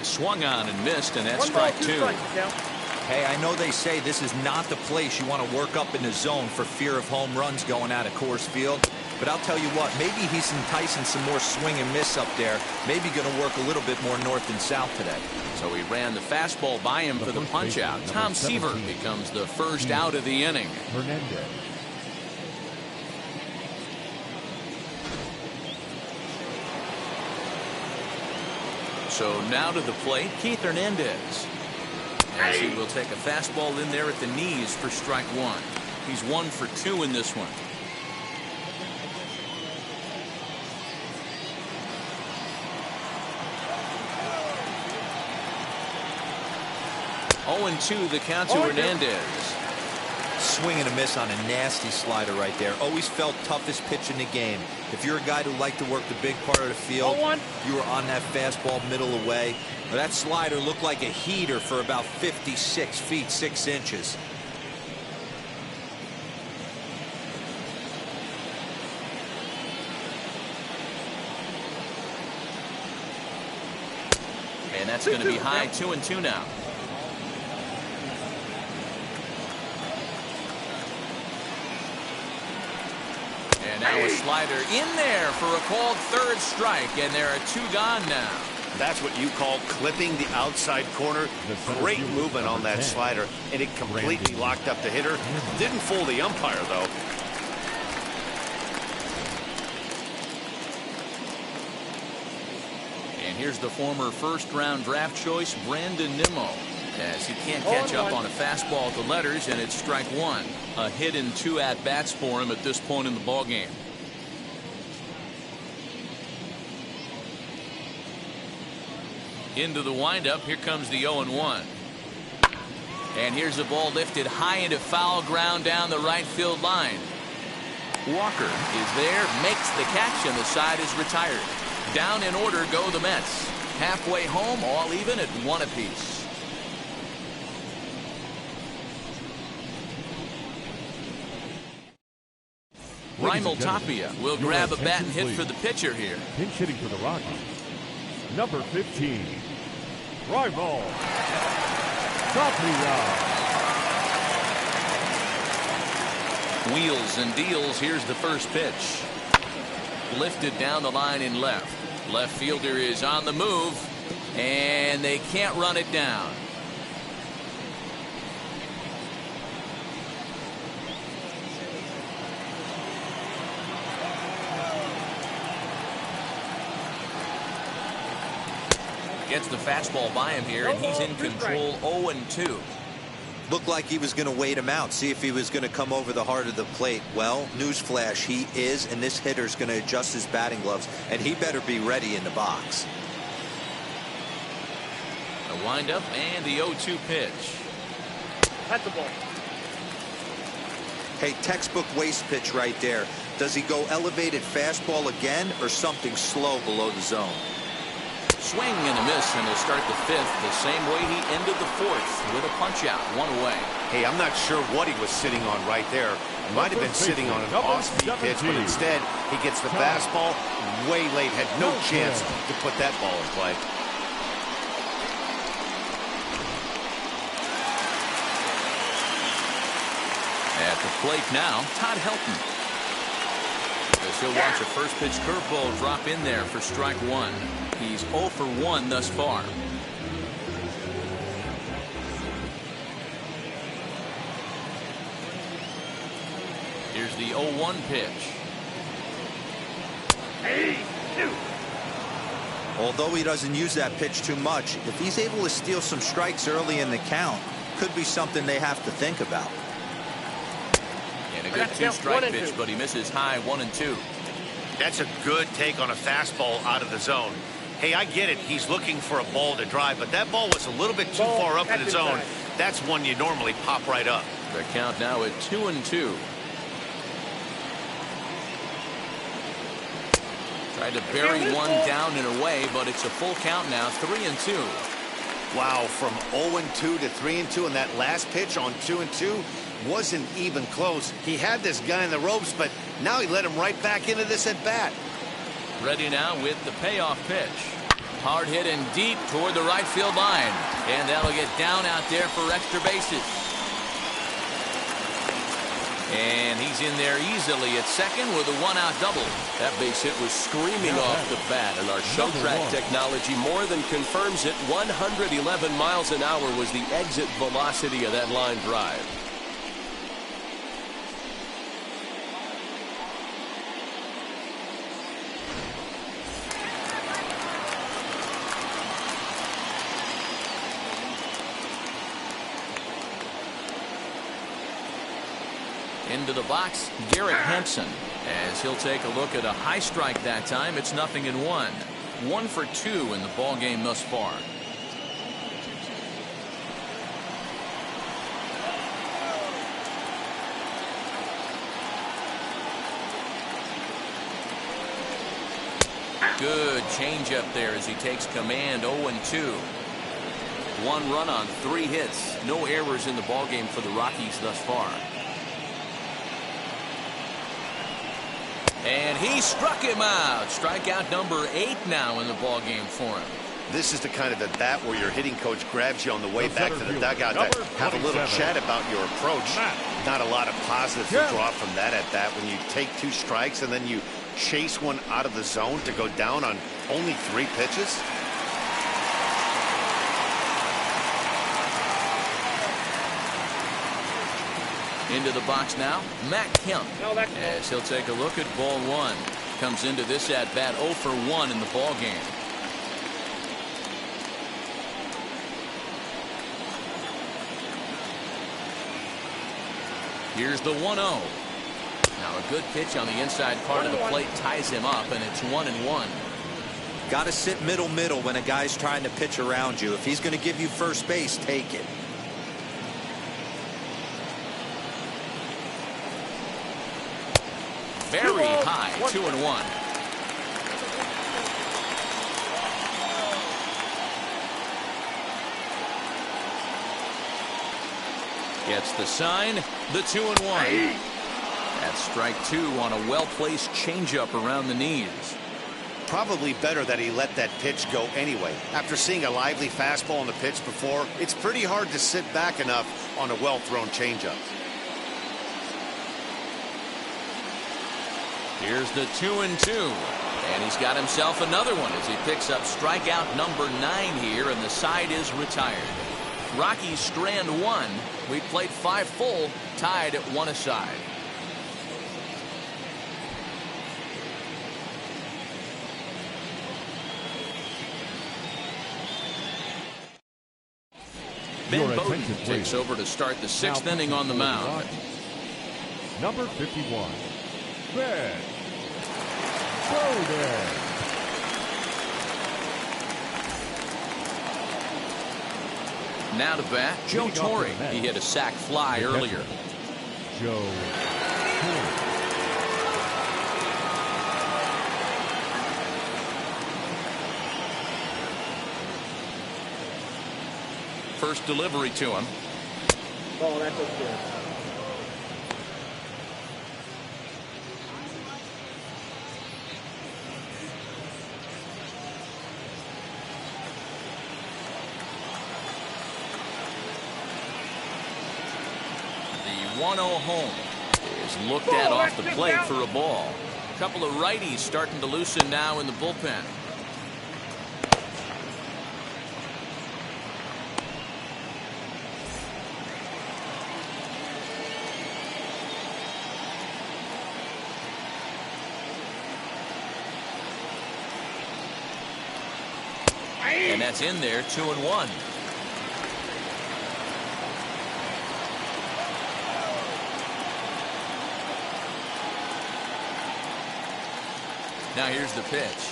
Is swung on and missed, and that's strike 2. Hey, I know they say this is not the place you want to work up in the zone for fear of home runs going out of Coors Field. But I'll tell you what, maybe he's enticing some more swing and miss up there. Maybe going to work a little bit more north and south today. So he ran the fastball by him for the punch out. Tom Seaver becomes the first out of the inning. Hernandez. So now to the plate, Keith Hernandez. As he will take a fastball in there at the knees for strike 1. He's 1 for 2 in this one. Oh, and 2 the count to Hernandez. Swing and a miss on a nasty slider right there. Always felt toughest pitch in the game. If you're a guy who liked to work the big part of the field, you were on that fastball middle away. That slider looked like a heater for about 56 feet 6 inches. And that's going to be high, 2-2 now. And now a slider in there for a called third strike, and there are 2 gone now. That's what you call clipping the outside corner. Great movement on that slider, and it completely locked up the hitter. Didn't fool the umpire, though. And here's the former first-round draft choice, Brandon Nimmo, as he can't catch up on a fastball at the letters, and it's strike 1. A hit in 2 at-bats for him at this point in the ballgame. Into the windup, here comes the 0-1. And here's a ball lifted high into foul ground down the right field line. Walker is there, makes the catch, and the side is retired. Down in order go the Mets. Halfway home, all even at 1 apiece. Raimel Tapia will grab a bat and hit for the pitcher here. Pinch hitting for the Rockies, number 15. Fly ball. Top me out. Wheels and deals. Here's the first pitch. Lifted down the line in left. Left fielder is on the move, and they can't run it down. Gets the fastball by him here, and he's in control. 0-2. Looked like he was going to wait him out, see if he was going to come over the heart of the plate. Well, newsflash, he is, and this hitter's going to adjust his batting gloves, and he better be ready in the box. A windup and the 0-2 pitch. That's the ball. Hey, textbook waste pitch right there. Does he go elevated fastball again or something slow below the zone? Swing and a miss, and he'll start the fifth the same way he ended the fourth, with a punch out, one away. Hey, I'm not sure what he was sitting on right there. He might have been sitting on an off-speed pitch, but instead he gets the fastball way late. Had no chance to put that ball in play. At the plate now, Todd Helton. As he'll watch a first pitch curveball drop in there for strike one. He's 0 for 1 thus far. Here's the 0-1 pitch. Although he doesn't use that pitch too much, if he's able to steal some strikes early in the count, could be something they have to think about. And a good two-strike pitch, but he misses high. 1-2. That's a good take on a fastball out of the zone. Hey, I get it. He's looking for a ball to drive, but that ball was a little bit too far up in the zone. That's one you normally pop right up. The count now at 2-2. Tried to bury one down and away, but it's a full count now. 3-2. Wow, from 0-2 to 3-2, and that last pitch on 2-2 wasn't even close. He had this guy in the ropes, but now he let him right back into this at bat. Ready now with the payoff pitch. Hard hit and deep toward the right field line. And that'll get down out there for extra bases. And he's in there easily at second with a one-out double. That base hit was screaming off the bat, and our show track technology more than confirms it. 111 miles an hour was the exit velocity of that line drive. Into the box, Garrett Hampson, as he'll take a look at a high strike that time. It's 0-1. 1 for 2 in the ball game thus far. Good changeup there as he takes command. 0-2. 1 run on 3 hits. No errors in the ball game for the Rockies thus far. And he struck him out. Strikeout number 8 now in the ball game for him. This is the kind of at bat where your hitting coach grabs you on the way back to the dugout to have a little chat about your approach. Not a lot of positives to draw from that at bat when you take 2 strikes and then you chase one out of the zone to go down on only 3 pitches. Into the box now, Matt Kemp, as he'll take a look at ball 1. Comes into this at bat 0 for 1 in the ball game. Here's the 1-0. Now a good pitch on the inside part of the plate ties him up, and it's 1-1. Got to sit middle when a guy's trying to pitch around you. If he's going to give you first base, take it. Very high, 2-1. Gets the sign, the 2-1. That's strike 2 on a well-placed changeup around the knees. Probably better that he let that pitch go anyway. After seeing a lively fastball on the pitch before, it's pretty hard to sit back enough on a well-thrown changeup. Here's the 2-2. And he's got himself another one as he picks up strikeout number 9 here, and the side is retired. Rockies strand 1. We played 5 full, tied at 1 aside. Ben Bowden takes over to start the 6th inning on the mound. Number 51, Ben Bowden. Now to bat, Joe Torre. He hit a sac fly earlier. Joe Torre. First delivery to him. Oh, that's okay. The 1-0 home is looked at off the plate for a ball. A couple of righties starting to loosen now in the bullpen. And that's in there, 2-1. Now here's the pitch.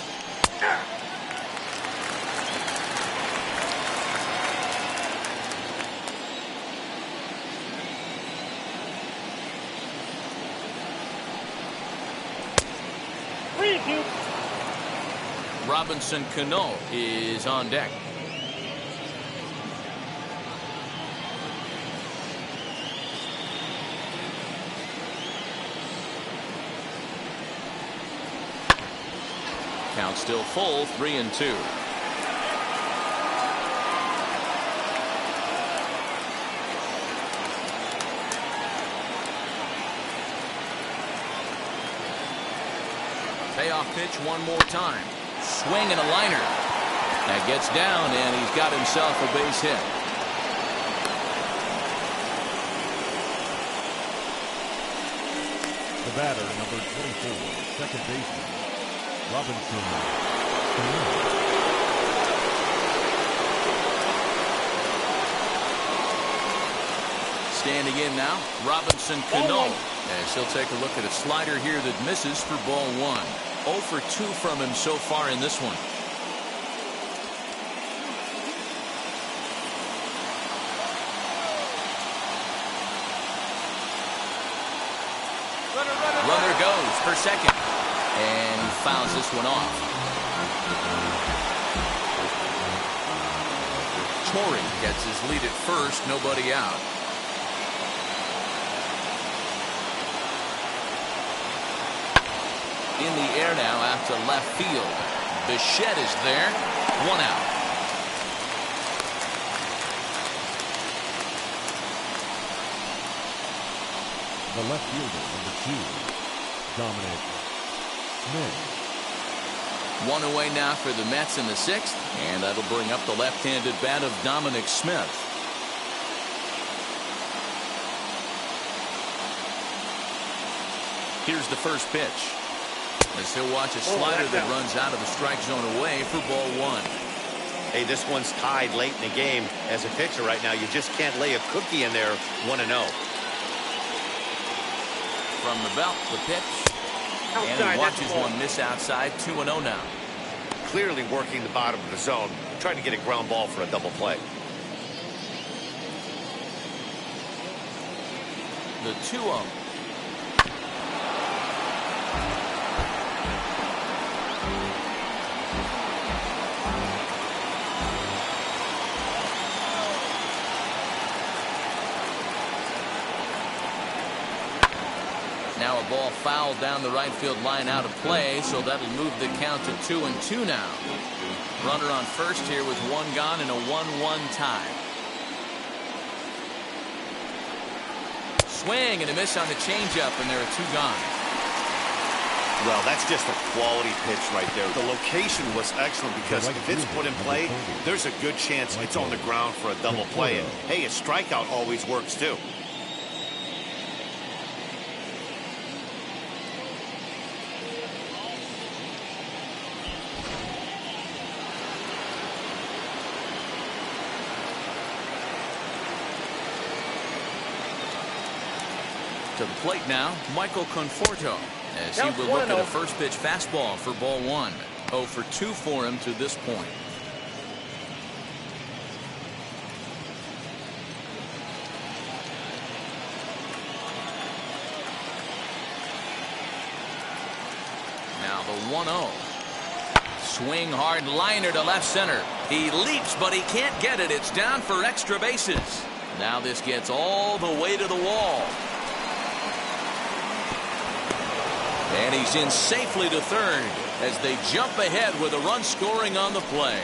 3-2. Robinson Cano is on deck. Count still full, 3-2. Payoff pitch one more time. Swing and a liner. That gets down, and he's got himself a base hit. The batter, number 24, second baseman, Robinson. Standing in now, Robinson Cano. As he'll take a look at a slider here that misses for ball 1. 0 for 2 from him so far in this one. Runner goes for second. And he fouls this one off. Torre gets his lead at first, nobody out. In the air now out to left field. Bichette is there. 1 out. The left fielder, number 2, Dominic Smith. 1 away now for the Mets in the 6th, and that'll bring up the left-handed bat of Dominic Smith. Here's the first pitch. As he'll watch a slider that runs out of the strike zone away for ball 1. Hey, this one's tied late in the game. As a pitcher right now, you just can't lay a cookie in there. 1-0. From the belt, the pitch. And he watches one miss outside. 2-0 now. Clearly working the bottom of the zone, trying to get a ground ball for a double play. The 2-0. Now a ball foul down the right field line, out of play, so that'll move the count to 2-2 now. Runner on first here with one gone and a 1-1 tie. Swing and a miss on the changeup, and there are two gone. Well, that's just a quality pitch right there. The location was excellent because if it's put in play, there's a good chance it's on the ground for a double play. And hey, a strikeout always works too. To the plate now, Michael Conforto, as he will look at a first pitch fastball for ball one. 0 for 2 for him to this point. Now the 1-0. Swing hard liner to left center. He leaps, but he can't get it. It's down for extra bases. Now this gets all the way to the wall. And he's in safely to third as they jump ahead with a run scoring on the play.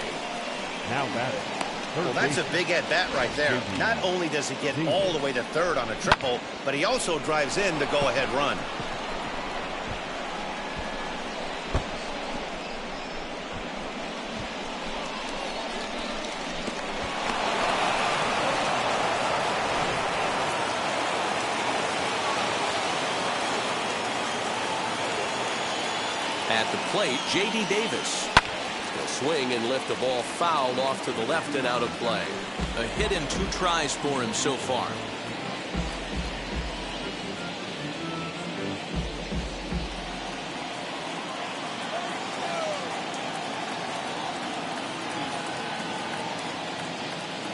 Now batting. Well, that's a big at-bat right there. Not only does he get all the way to third on a triple, but he also drives in the go-ahead run. At the plate, J.D. Davis. He'll swing and lift the ball foul off to the left and out of play. A hit in 2 tries for him so far.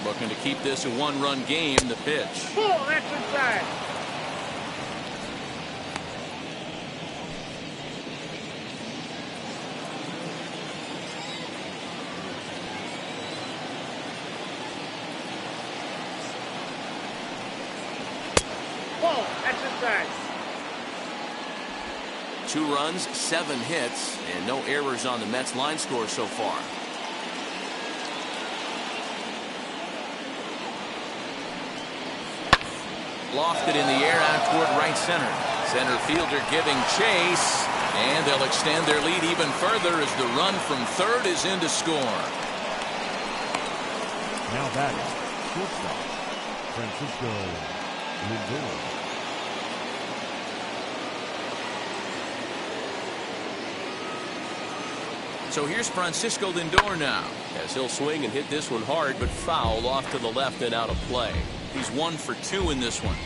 Looking to keep this a 1-run game, the pitch. Oh, that's inside. That's inside. 2 runs, 7 hits, and no errors on the Mets line score so far. Lofted in the air out toward right center. Center fielder giving chase, and they'll extend their lead even further as the run from third is in to score. Now batting. Shortstop. Francisco Lindor. So here's Francisco Lindor now, as he'll swing and hit this one hard, but foul off to the left and out of play. He's 1 for 2 in this one.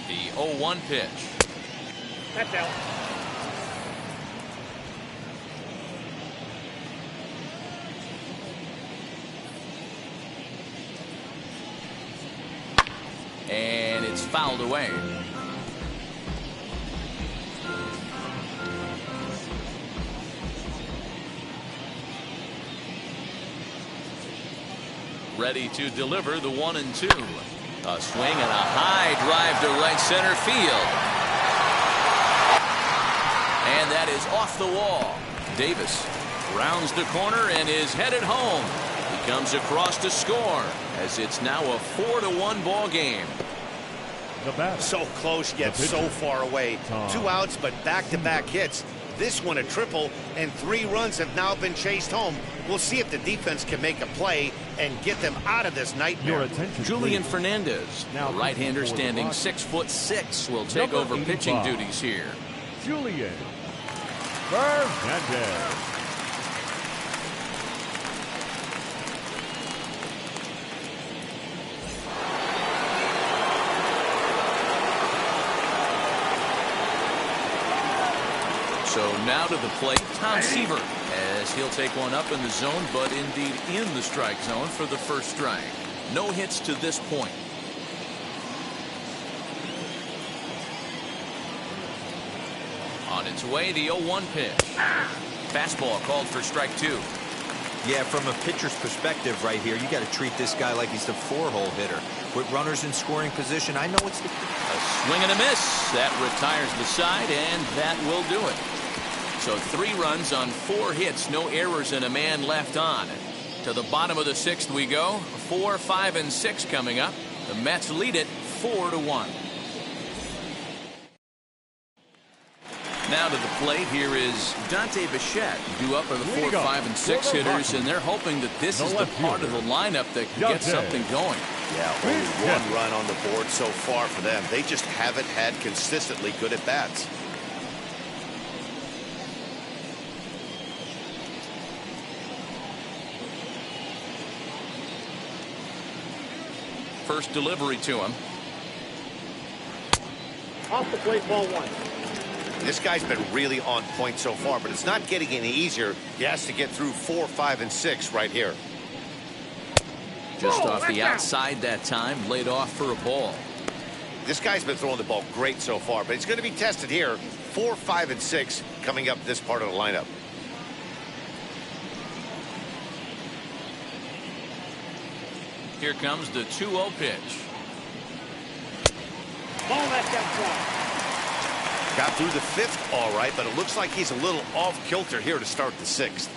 The 0-1 pitch. That's out. And it's fouled away. Ready to deliver the 1-2. A swing and a high drive to right center field. And that is off the wall. Davis rounds the corner and is headed home. He comes across to score, as it's now a 4-1 ball game. So close yet so far away. 2 outs, but back-to-back hits. This one a triple, and 3 runs have now been chased home. We'll see if the defense can make a play and get them out of this nightmare. Julian Fernandez, the right-hander standing 6'6", will take over pitching duties here. Julian Fernandez. So now to the plate, Tom Seaver, as he'll take one up in the zone, but indeed in the strike zone for the first strike. No hits to this point. On its way, the 0-1 pitch. Fastball called for strike 2. Yeah, from a pitcher's perspective right here, you got to treat this guy like he's the 4-hole hitter. With runners in scoring position, I know it's the... A swing and a miss. That retires the side, and that will do it. So 3 runs on 4 hits, no errors, and a man left on. To the bottom of the 6th we go. 4, 5, and 6 coming up. The Mets lead it 4-1. Now to the plate, here is Dante Bichette, due up are the 4, 5, and 6 hitters, and they're hoping that this is the part of the lineup that can get something going. Yeah, only 1 run on the board so far for them. They just haven't had consistently good at bats. First delivery to him. Off the plate, ball 1. This guy's been really on point so far, but it's not getting any easier. He has to get through 4, 5, and 6 right here. Just off the outside that time, laid off for a ball. This guy's been throwing the ball great so far, but he's going to be tested here. 4, 5, and 6 coming up this part of the lineup. Here comes the 2-0 pitch. Ball that's outside. Got through the 5th all right, but it looks like he's a little off kilter here to start the 6th.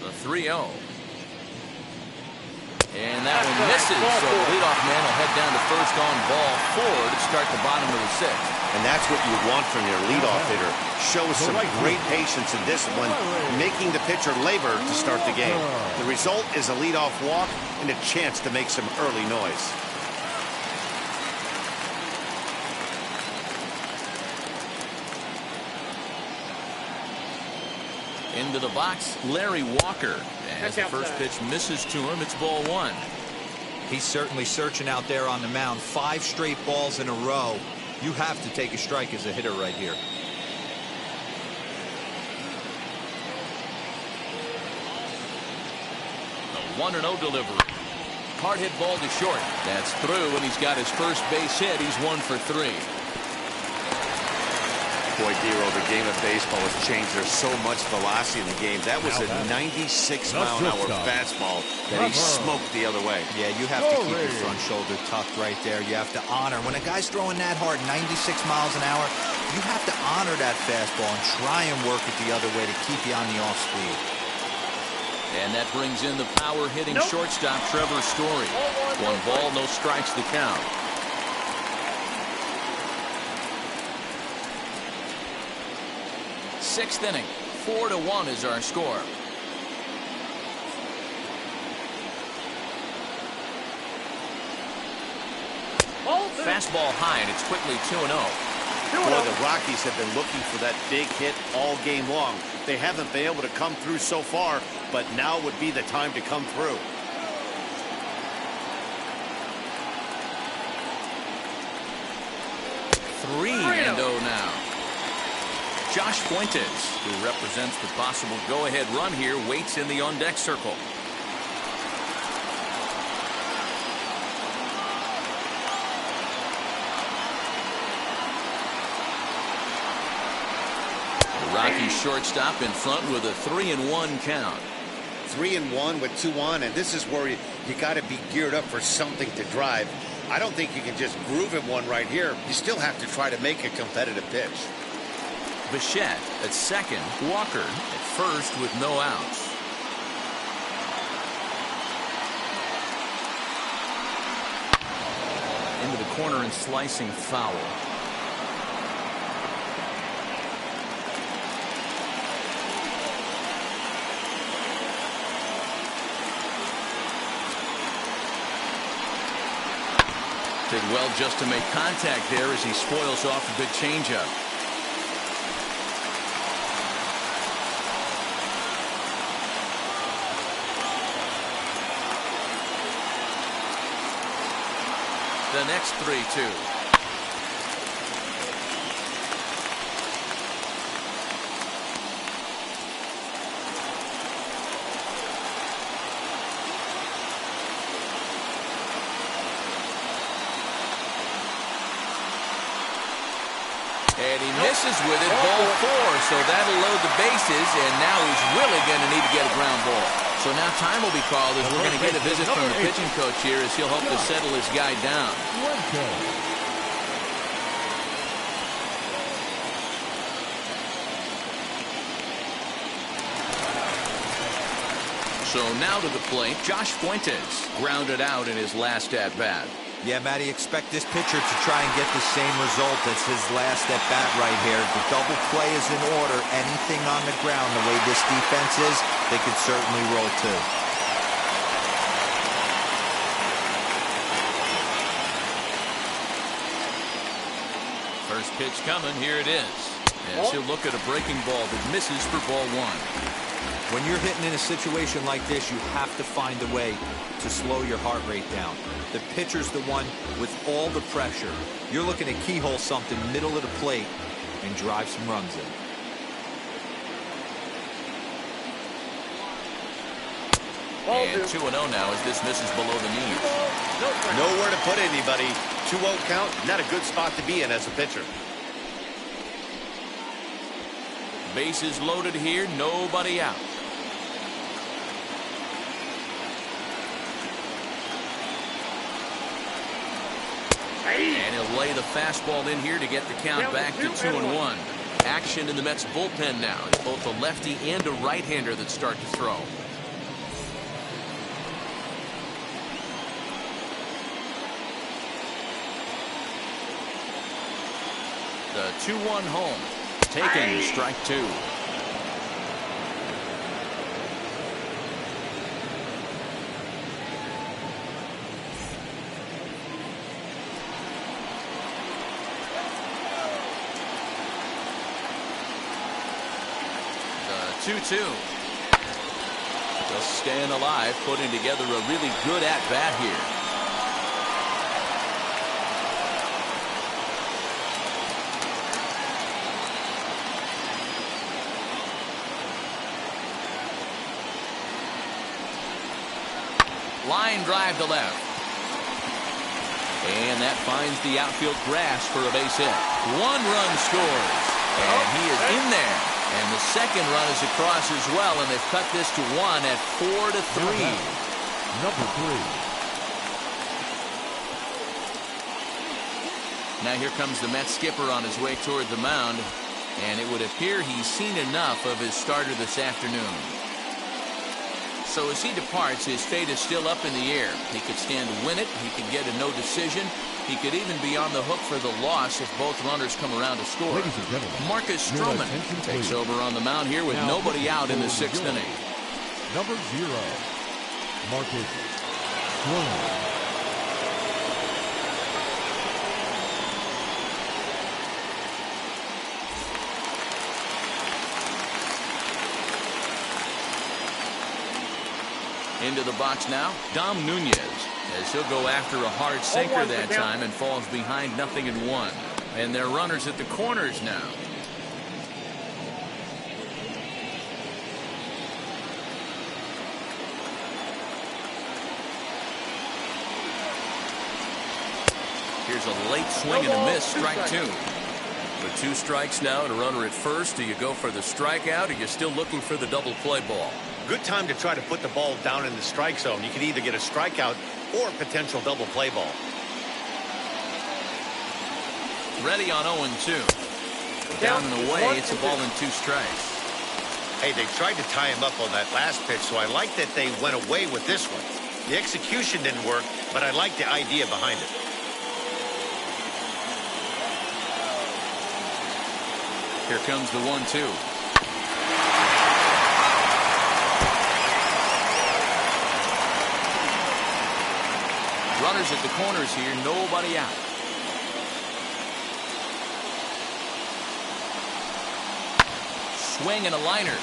The 3-0. And that one misses, so the leadoff man will head down to first on ball 4 to start the bottom of the 6th. And that's what you want from your leadoff hitter. Shows some great patience and discipline, making the pitcher labor to start the game. The result is a leadoff walk and a chance to make some early noise. Into the box, Larry Walker. As the first pitch misses to him, it's ball 1. He's certainly searching out there on the mound. 5 straight balls in a row. You have to take a strike as a hitter right here. The 1-0 delivery. Hard hit ball to short. That's through, and he's got his first base hit. He's 1 for 3. Boy, Dero, the game of baseball has changed. There's so much velocity in the game. That was a 96-mile-an-hour fastball that he smoked the other way. Yeah, you have to keep your front shoulder tucked right there. You have to honor. When a guy's throwing that hard, 96 miles an hour, you have to honor that fastball and try and work it the other way to keep you on the off speed. And that brings in the power-hitting shortstop, Trevor Story. 1 ball, no strikes to count. 6th inning, 4-1 is our score. Fastball high, and it's quickly 2-0. Boy, the Rockies have been looking for that big hit all game long. They haven't been able to come through so far, but now would be the time to come through. Three and 0 now. Josh Fuentes, who represents the possible go-ahead run here, waits in the on-deck circle. The Rockies shortstop in front with a 3-1 count. 3-1 with 2 on, and this is where you got to be geared up for something to drive. I don't think you can just groove him one right here. You still have to try to make a competitive pitch. Bichette at second, Walker at first with no outs. Into the corner and slicing foul. Did well just to make contact there as he spoils off a good changeup. The next 3-2. And he misses with it, ball 4, so that'll load the bases, and now he's really going to need to get a ground ball. So now time will be called as we're going to get a visit from the pitching coach here as he'll hope to settle his guy down. So now to the plate, Josh Fuentes grounded out in his last at-bat. Yeah, Matty, expect this pitcher to try and get the same result as his last at-bat right here. The double play is in order. Anything on the ground, the way this defense is, they could certainly roll too. First pitch coming, here it is. And she'll look at a breaking ball that misses for ball 1. When you're hitting in a situation like this, you have to find a way to slow your heart rate down. The pitcher's the one with all the pressure. You're looking to keyhole something middle of the plate and drive some runs in. And 2-0 now as this misses below the knees. Nowhere to put anybody. 2-0 count, not a good spot to be in as a pitcher. Bases loaded here, nobody out. And he'll lay the fastball in here to get the count back to 2-1. Action in the Mets bullpen now. It's both a lefty and a right-hander that start to throw. The 2-1 home. Taken, strike 2. The 2-2. Just staying alive, putting together a really good at-bat here. Line drive to left. And that finds the outfield grass for a base hit. 1 run scores. And he is in there. And the second run is across as well. And they've cut this to 1 at 4-3. Number 3. Now here comes the Mets skipper on his way toward the mound. And it would appear he's seen enough of his starter this afternoon. So as he departs, his fate is still up in the air. He could stand to win it. He could get a no decision. He could even be on the hook for the loss if both runners come around to score. Marcus Stroman takes over on the mound here with nobody out in the 6th inning. Number 0, Marcus Stroman. Into the box now, Dom Nunez, as he'll go after a hard sinker that time and falls behind 0-1. And they're runners at the corners now. Here's a late swing and a miss, strike 2. With 2 strikes now and a runner at first, do you go for the strikeout or you're still looking for the double play ball? Good time to try to put the ball down in the strike zone. You can either get a strikeout or a potential double play ball. Ready on 0-2. Down and away, it's a ball and 2 strikes. Hey, they tried to tie him up on that last pitch, so I like that they went away with this one. The execution didn't work, but I like the idea behind it. Here comes the 1-2. Runners at the corners here, nobody out. Swing and a liner.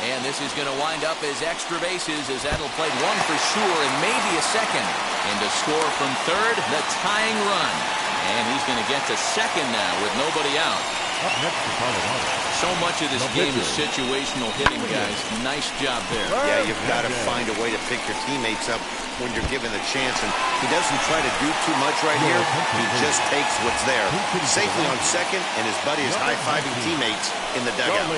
And this is going to wind up as extra bases as that'll play 1 for sure and maybe a second. And to score from third, the tying run. And he's going to get to second now with nobody out. Up next to Colorado. So much of this game is situational hitting, guys. Nice job there. Yeah, you've got to find a way to pick your teammates up when you're given the chance, and he doesn't try to do too much right here. He just takes what's there. Safely on second, and his buddy is high-fiving teammates in the dugout.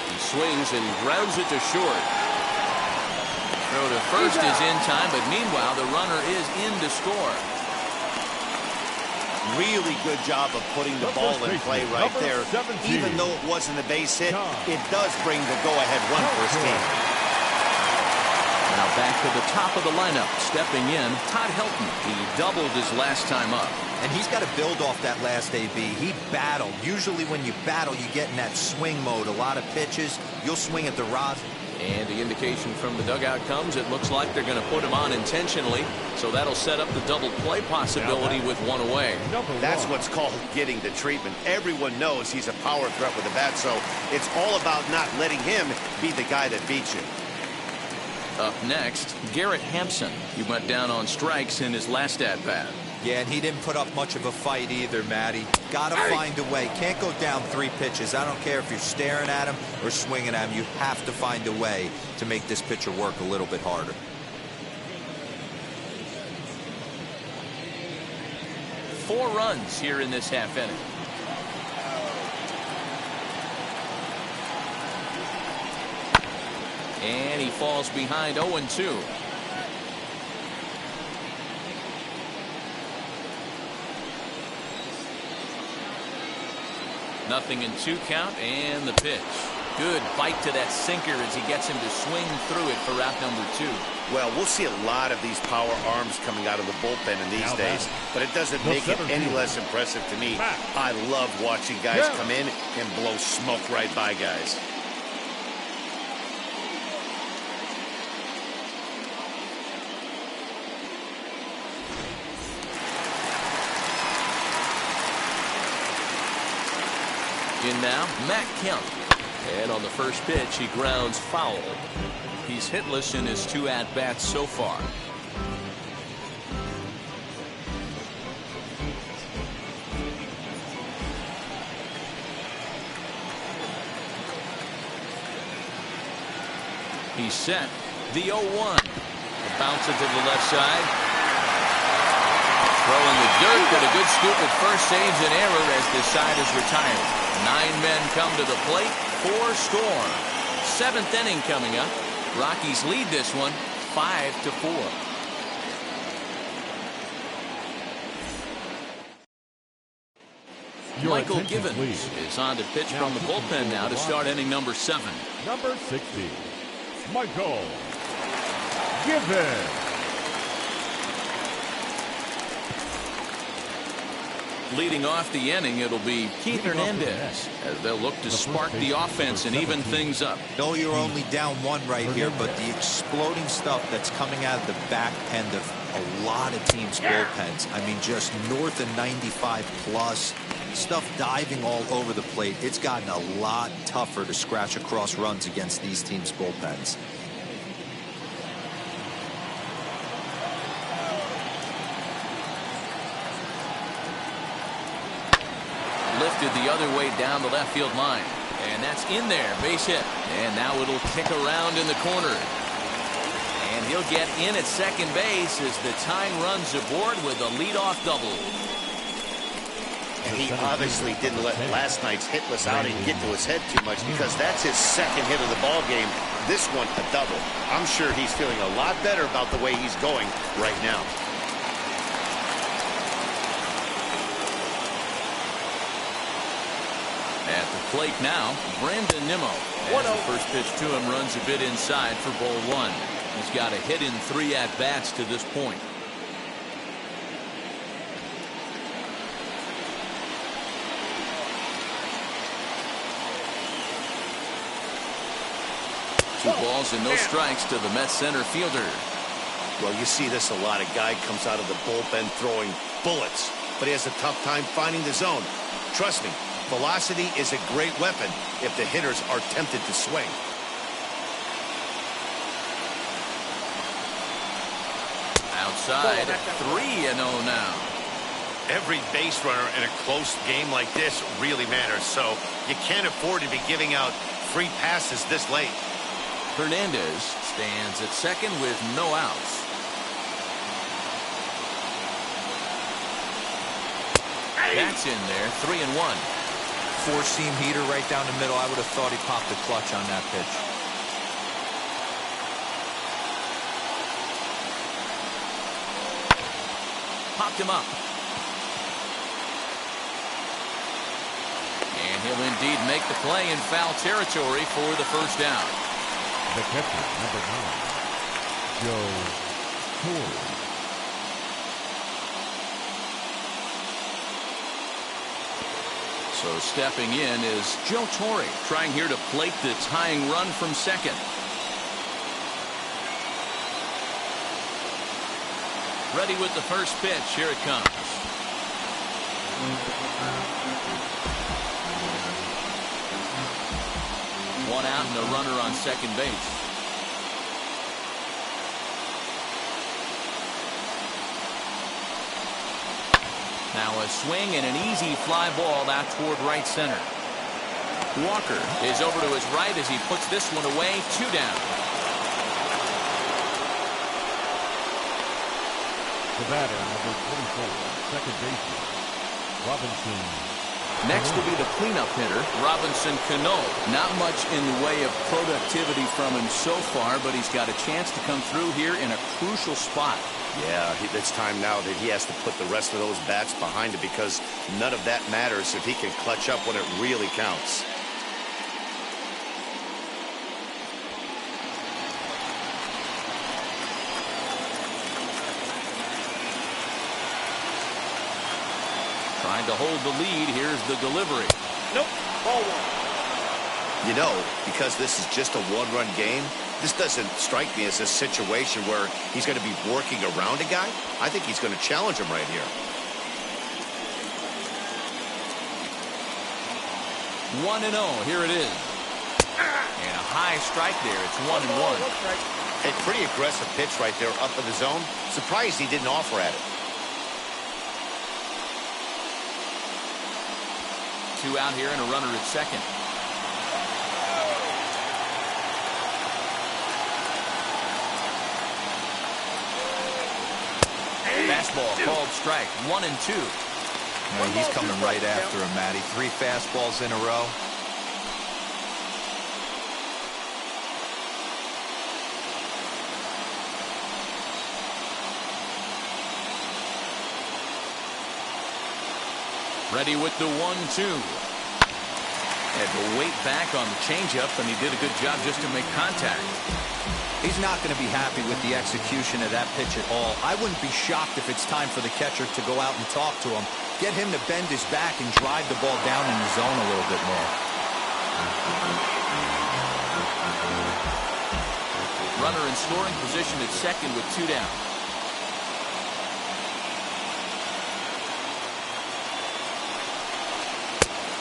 He swings and grounds it to short. Throw to first is in time, but meanwhile the runner is in to score. Really good job of putting the ball in play right there. Even though it wasn't a base hit, it does bring the go-ahead run for his team. Now back to the top of the lineup. Stepping in, Todd Helton. He doubled his last time up. And he's got to build off that last AB. He battled. Usually when you battle, you get in that swing mode. A lot of pitches, you'll swing at the rosin. And the indication from the dugout comes, it looks like they're going to put him on intentionally. So that'll set up the double play possibility with one away. That's what's called getting the treatment. Everyone knows he's a power threat with a bat, so it's all about not letting him be the guy that beats you. Up next, Garrett Hampson. He went down on strikes in his last at-bat. Yeah, and he didn't put up much of a fight either, Matty. Got to find a way. Can't go down 3 pitches. I don't care if you're staring at him or swinging at him. You have to find a way to make this pitcher work a little bit harder. Four runs here in this half inning. And he falls behind 0-2. Nothing in 2 count, and the pitch. Good bite to that sinker as he gets him to swing through it for out number 2. Well, we'll see a lot of these power arms coming out of the bullpen in these days, but it doesn't make it any less impressive to me. I love watching guys come in and blow smoke right by guys. In now, Matt Kemp. And on the first pitch, he grounds foul. He's hitless in his 2 at-bats so far. He's set. The 0-1. Bounce it to the left side. Throwing the dirt, but a good scoop at first saves an error as this side is retired. 9 men come to the plate, 4 score. 7th inning coming up. Rockies lead this one 5-4. Michael Givens is on to pitch from the bullpen now to start inning number 7. Number 60, Michael Givens. Leading off the inning, it'll be Keith Hernandez as they'll look to spark the offense and even things up. No, you're only down 1 right here, but the exploding stuff that's coming out of the back end of a lot of teams' bullpens. I mean, just north of 95 plus. Stuff diving all over the plate. It's gotten a lot tougher to scratch across runs against these teams' bullpens. Lifted the other way down the left field line. And that's in there. Base hit. And now it'll kick around in the corner. And he'll get in at second base as the tying runs aboard with a leadoff double. And he obviously didn't let last night's hitless outing get to his head too much, because that's his 2nd hit of the ball game. This one a double. I'm sure he's feeling a lot better about the way he's going right now. At the plate now, Brandon Nimmo. As the first pitch to him runs a bit inside for ball 1. He's got a hit in 3 at-bats to this point. Two balls and no strikes to the Mets center fielder. Well, you see this a lot. A guy comes out of the bullpen throwing bullets, but he has a tough time finding the zone. Trust me, velocity is a great weapon if the hitters are tempted to swing. Outside, 3-0 now. Every base runner in a close game like this really matters, so you can't afford to be giving out free passes this late. Hernandez stands at second with no outs. That's in there, 3-1. Four-seam heater right down the middle. I would have thought he popped the clutch on that pitch. Popped him up. And he'll indeed make the play in foul territory for the first down. The catcher, number 9, Joe Torre. So stepping in is Joe Torre, trying here to plate the tying run from second. Ready with the first pitch. Here it comes. One out and a runner on second base. Now a swing and an easy fly ball out toward right center. Walker is over to his right as he puts this one away. 2 down. The batter, number 24, second baseman, Robinson. Next will be the cleanup hitter, Robinson Cano. Not much in the way of productivity from him so far, but he's got a chance to come through here in a crucial spot. Yeah, it's time now that he has to put the rest of those bats behind it, because none of that matters if he can clutch up when it really counts. Trying to hold the lead. Here's the delivery. Nope. Ball 1. You know, because this is just a one-run game, this doesn't strike me as a situation where he's going to be working around a guy. I think he's going to challenge him right here. 1-0. Here it is. And a high strike there. It's 1-1. A pretty aggressive pitch right there up in the zone. Surprised he didn't offer at it. 2 out here and a runner at second. Fastball called strike. 1-2. Well, he's coming right after him, Matty. 3 fastballs in a row. Ready with the 1-2. Had to wait back on the changeup, and he did a good job just to make contact. He's not going to be happy with the execution of that pitch at all. I wouldn't be shocked if it's time for the catcher to go out and talk to him. Get him to bend his back and drive the ball down in the zone a little bit more. Runner in scoring position at second with 2 down.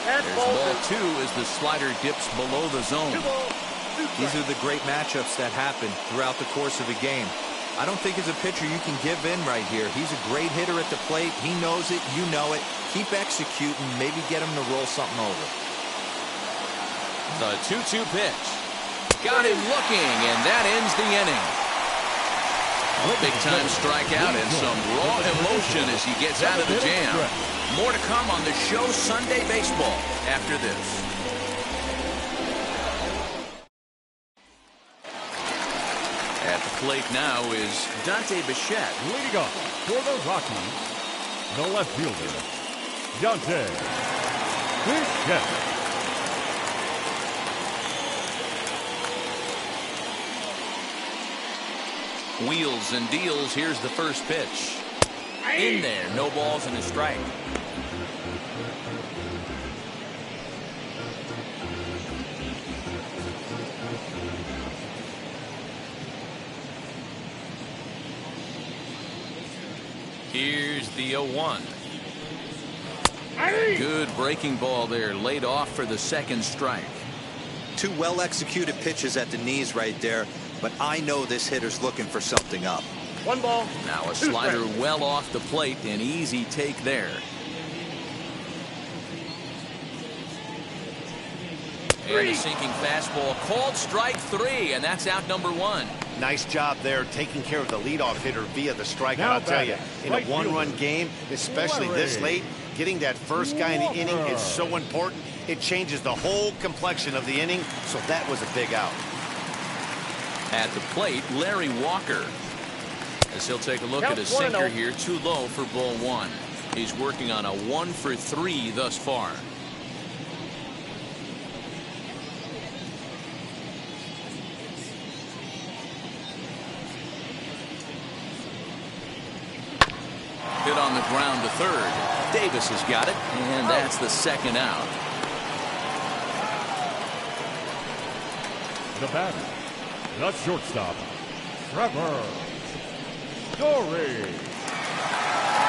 There's ball 2 as the slider dips below the zone. These are the great matchups that happen throughout the course of a game. I don't think as a pitcher you can give in right here. He's a great hitter at the plate. He knows it. You know it. Keep executing. Maybe get him to roll something over. The 2-2 pitch. Got him looking, and that ends the inning. Big-time strikeout and some raw emotion as he gets out of the jam. More to come on the show Sunday Baseball after this. At the plate now is Dante Bichette. Leading off for the Rockies, the left fielder, Dante Bichette. Wheels and deals. Here's the first pitch. In there. No balls and a strike. Here's the 0-1. Good breaking ball there. Laid off for the second strike. 2 well-executed pitches at the knees right there. But I know this hitter's looking for something up. 1 ball. Now a 2 slider strikes. well off the plate. An easy take there. And a sinking fastball called strike 3, and that's out number 1. Nice job there taking care of the leadoff hitter via the strikeout. Now I'll tell you, in a right one-run fielder. game, especially this late, getting that first guy in the inning is so important. It changes the whole complexion of the inning, so that was a big out. At the plate, Larry Walker. As he'll take a look at a sinker here, too low for ball 1. He's working on a 1 for 3 thus far. Hit on the ground to third. Davis has got it, and that's the second out. The batter, the shortstop, Trevor Story.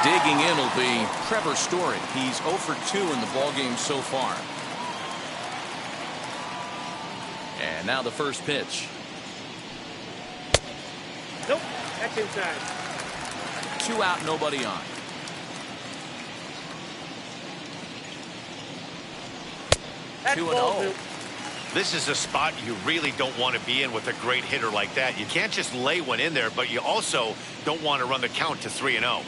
Digging in will be Trevor Story. He's 0 for 2 in the ballgame so far. And now the first pitch. Nope. That's inside. 2 out, nobody on. That's 2-0. ball 2. This is a spot you really don't want to be in with a great hitter like that. You can't just lay one in there, but you also don't want to run the count to 3-0.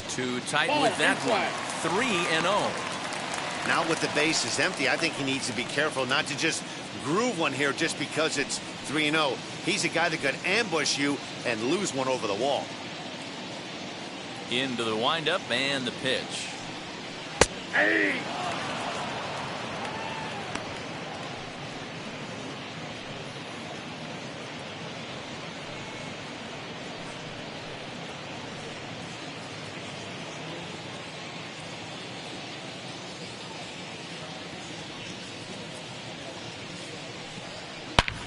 Too tight Ball with that inside. one. 3-0. Now with the base is empty, I think he needs to be careful not to just groove one here just because it's 3-0. He's a guy that could ambush you and lose one over the wall. Into the windup and the pitch. Hey.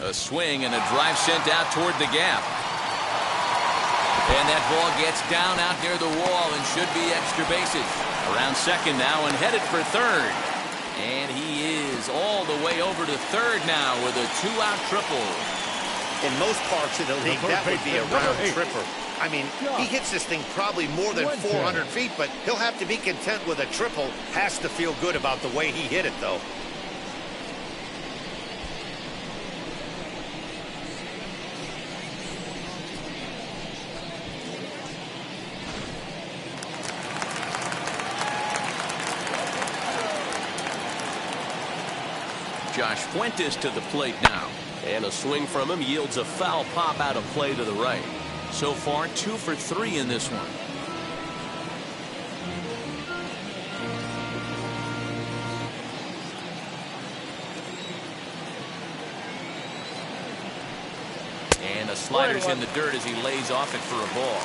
A swing and a drive sent out toward the gap. And that ball gets down out near the wall and should be extra bases. Around second now and headed for third. And he is all the way over to third now with a 2-out triple. In most parts of the league, that would be a Number round 8. tripper. I mean, he hits this thing probably more than 400 feet, but he'll have to be content with a triple. Has to feel good about the way he hit it, though. Josh Fuentes to the plate now. And a swing from him yields a foul pop out of play to the right. So far 2 for 3 in this one. And a slider's in the dirt as he lays off it for a ball.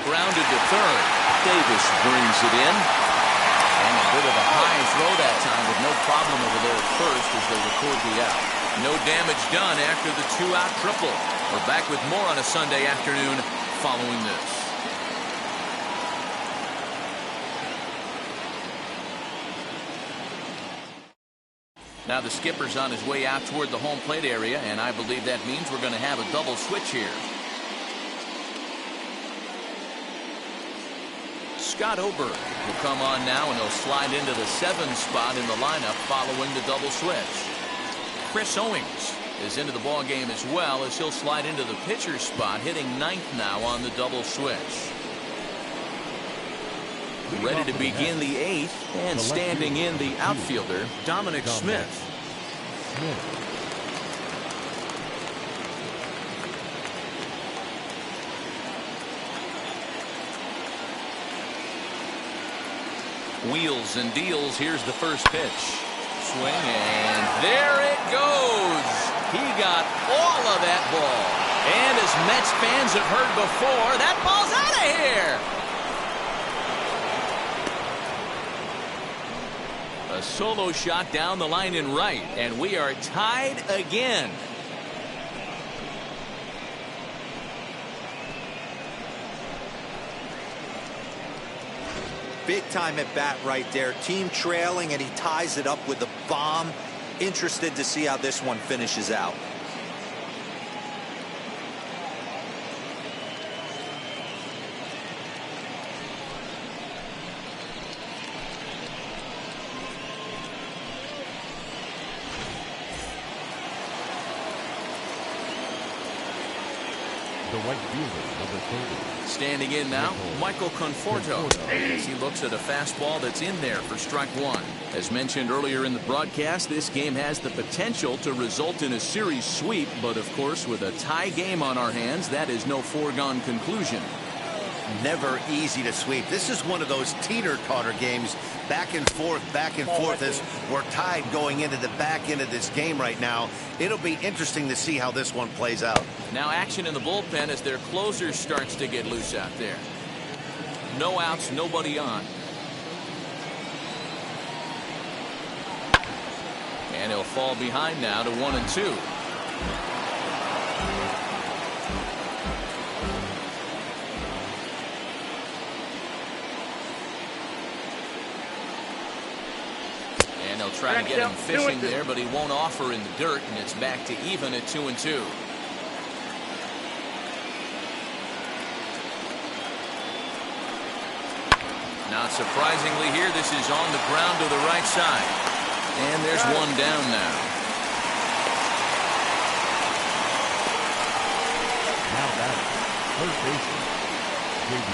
Grounded to third. Davis brings it in. And a bit of a high throw that time with no problem over there at first as they record the out. No damage done after the 2-out triple. We're back with more on a Sunday afternoon following this. Now the skipper's on his way out toward the home plate area, and I believe that means we're going to have a double switch here. Scott Oberg will come on now, and he'll slide into the 7 spot in the lineup following the double switch. Chris Owings is into the ball game as well as he'll slide into the pitcher's spot, hitting 9th now on the double switch. Ready to begin the 8th, and standing in the outfielder, Dominic Smith. Wheels and deals. Here's the first pitch. Swing, and there it goes. He got all of that ball. And as Mets fans have heard before, that ball's out of here. A solo shot down the line in right, and we are tied again. Big time at bat right there. Team trailing, and he ties it up with a bomb. Interested to see how this one finishes out. The right fielder, number 30. Standing in now, Michael Conforto, as he looks at a fastball that's in there for strike one. As mentioned earlier in the broadcast, this game has the potential to result in a series sweep, but of course, with a tie game on our hands, that is no foregone conclusion. Never easy to sweep. This is one of those teeter-totter games, back and forth as we're tied going into the back end of this game right now. It'll be interesting to see how this one plays out. Now action in the bullpen as their closer starts to get loose out there. No outs, nobody on. And he'll fall behind now to 1-2. And they'll try to get him fishing there, but he won't offer in the dirt, and it's back to even at 2-2. Not surprisingly here, this is on the ground to the right side. And there's one down now. Now batting, third baseman, J.D.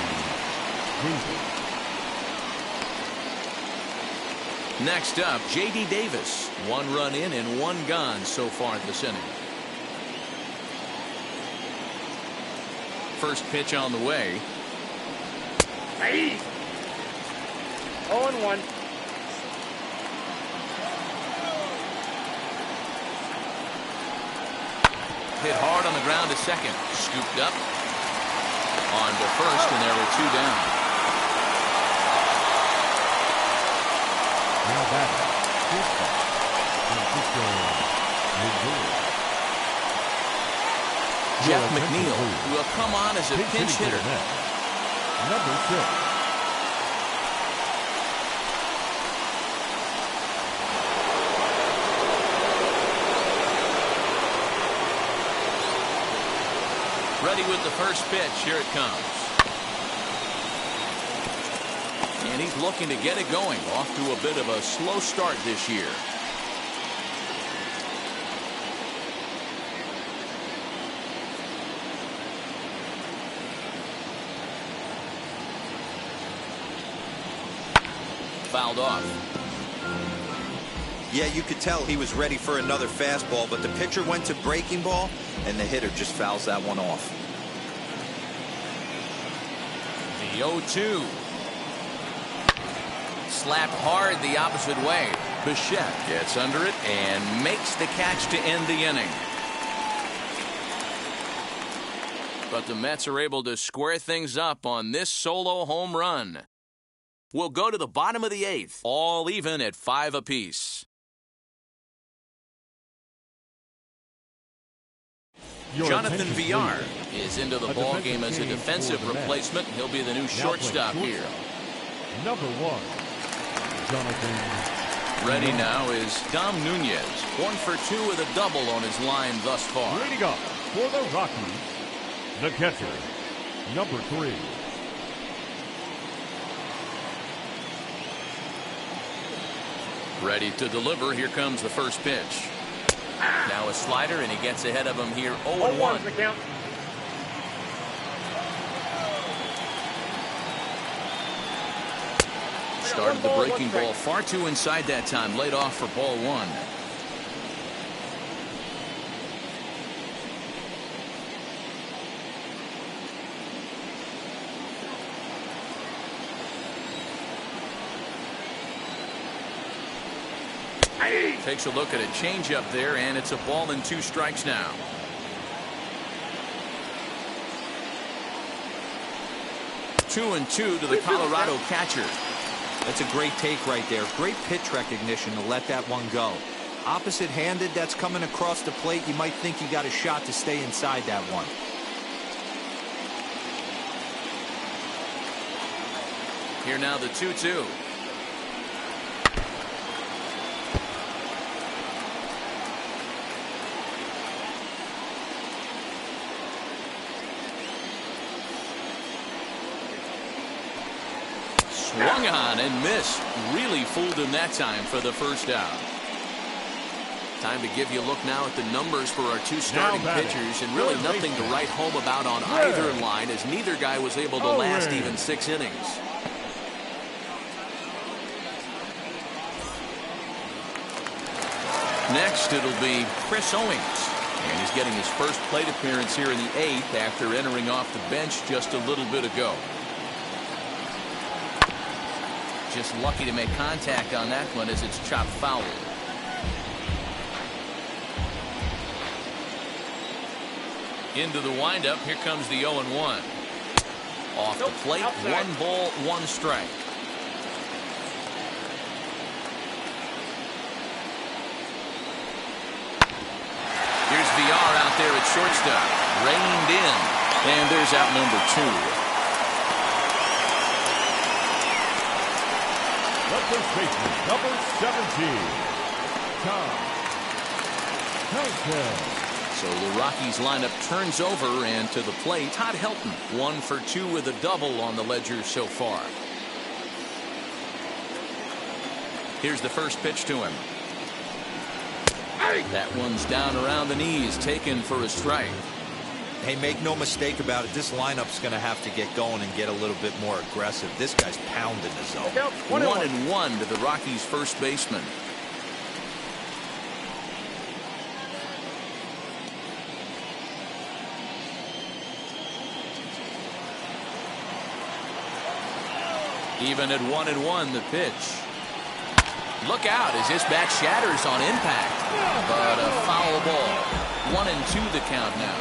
Next up, J.D. Davis. 1 run in and 1 gone so far this inning. First pitch on the way. Hey. 0-1. Hit hard on the ground to second. Scooped up. On to first, and there were 2 down. Now batting, Jeff McNeil will come on as a pinch hitter. Number 6. Ready with the first pitch. Here it comes. And he's looking to get it going. Off to a bit of a slow start this year. Fouled off. Yeah, you could tell he was ready for another fastball, but the pitcher went to breaking ball, and the hitter just fouls that one off. The 0-2. Slapped hard the opposite way. Bichette gets under it and makes the catch to end the inning. But the Mets are able to square things up on this solo home run. We'll go to the bottom of the 8th, all even at 5 apiece. Jonathan Villar is into the ball game as a defensive replacement. He'll be the new shortstop here. Number 1, Jonathan. Ready now is Dom Nunez. 1 for 2 with a double on his line thus far. Leading up for the Rockies, the catcher, number 3. Ready to deliver. Here comes the first pitch. Now a slider, and he gets ahead of him here. 0-1. Started the breaking ball far too inside that time. Laid off for ball 1. Takes a look at a changeup there, and it's a ball and 2 strikes now. Two and 2 to the Colorado catcher. That's a great take right there. Great pitch recognition to let that one go. Opposite-handed, that's coming across the plate. You might think you got a shot to stay inside that one. Here now the 2-2. Swung on and missed. Really fooled him that time for the first out. Time to give you a look now at the numbers for our two starting pitchers, and really nothing to write home about on either line, as neither guy was able to last even 6 innings. Next, it'll be Chris Owings. And he's getting his first plate appearance here in the 8th after entering off the bench just a little bit ago. Just lucky to make contact on that one as it's chopped foul. Into the windup. Here comes the 0-1. Off the plate. Outside. 1 ball, 1 strike. Here's VR out there at shortstop. Reined in. And there's out number 2. First baseman, number 17, Tom Helton. So the Rockies lineup turns over, and to the plate, Todd Helton, 1 for 2 with a double on the ledger so far. Here's the first pitch to him. That one's down around the knees, taken for a strike. Hey, make no mistake about it. This lineup's going to have to get going and get a little bit more aggressive. This guy's pounding the zone. 1-1 to the Rockies' first baseman. Even at 1-1, the pitch. Look out as this bat shatters on impact. But a foul ball. 1-2 the count now.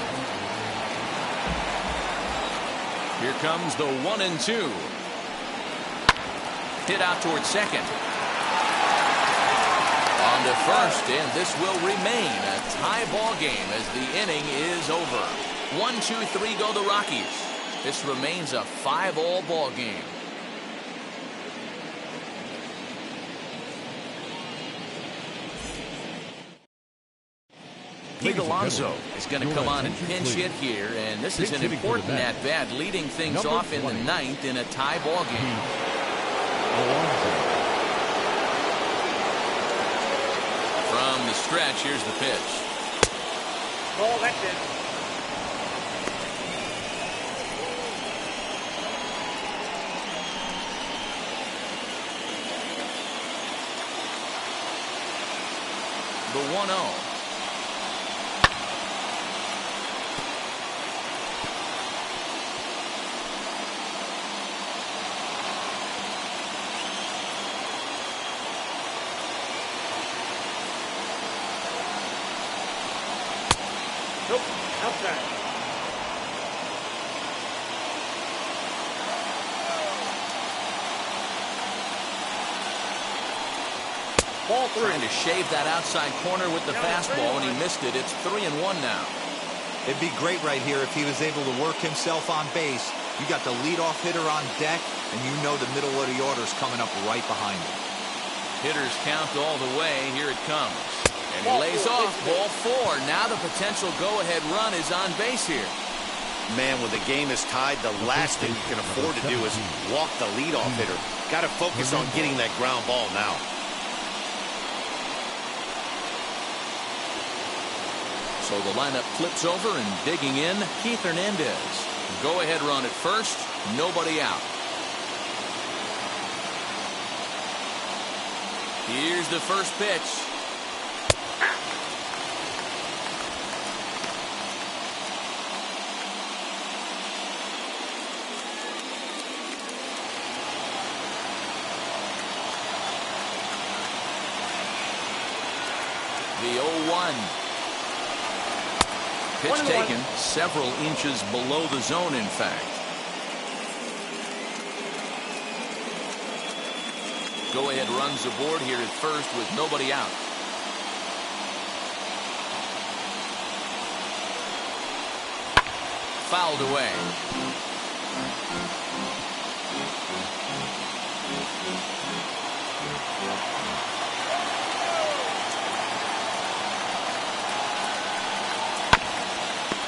Here comes the 1-2. Hit out towards second. On to first, and this will remain a tie ball game as the inning is over. 1-2-3 go the Rockies. This remains a 5-all ball game. Pete Alonso is going to come on and pinch hit here, and this is an important at-bat, leading things off in the 9th in a tie ball game. From the stretch, here's the pitch. Ball, that's it. The 1-0. Nope, outside. Ball 3. Trying to shave that outside corner with the fastball, and he missed it. It's 3-1 now. It'd be great right here if he was able to work himself on base. You got the leadoff hitter on deck, and you know the middle of the order is coming up right behind him. Hitters count all the way. Here it comes. And he lays off. Ball 4. Now the potential go-ahead run is on base here. Man, when the game is tied, the last thing you can afford to do is walk the leadoff hitter. Got to focus on getting that ground ball now. So the lineup flips over, and digging in, Keith Hernandez. Go-ahead run at first. Nobody out. Here's the first pitch. The 0-1. Pitch taken several inches below the zone, in fact. Go-ahead runs aboard here at first with nobody out. Fouled away.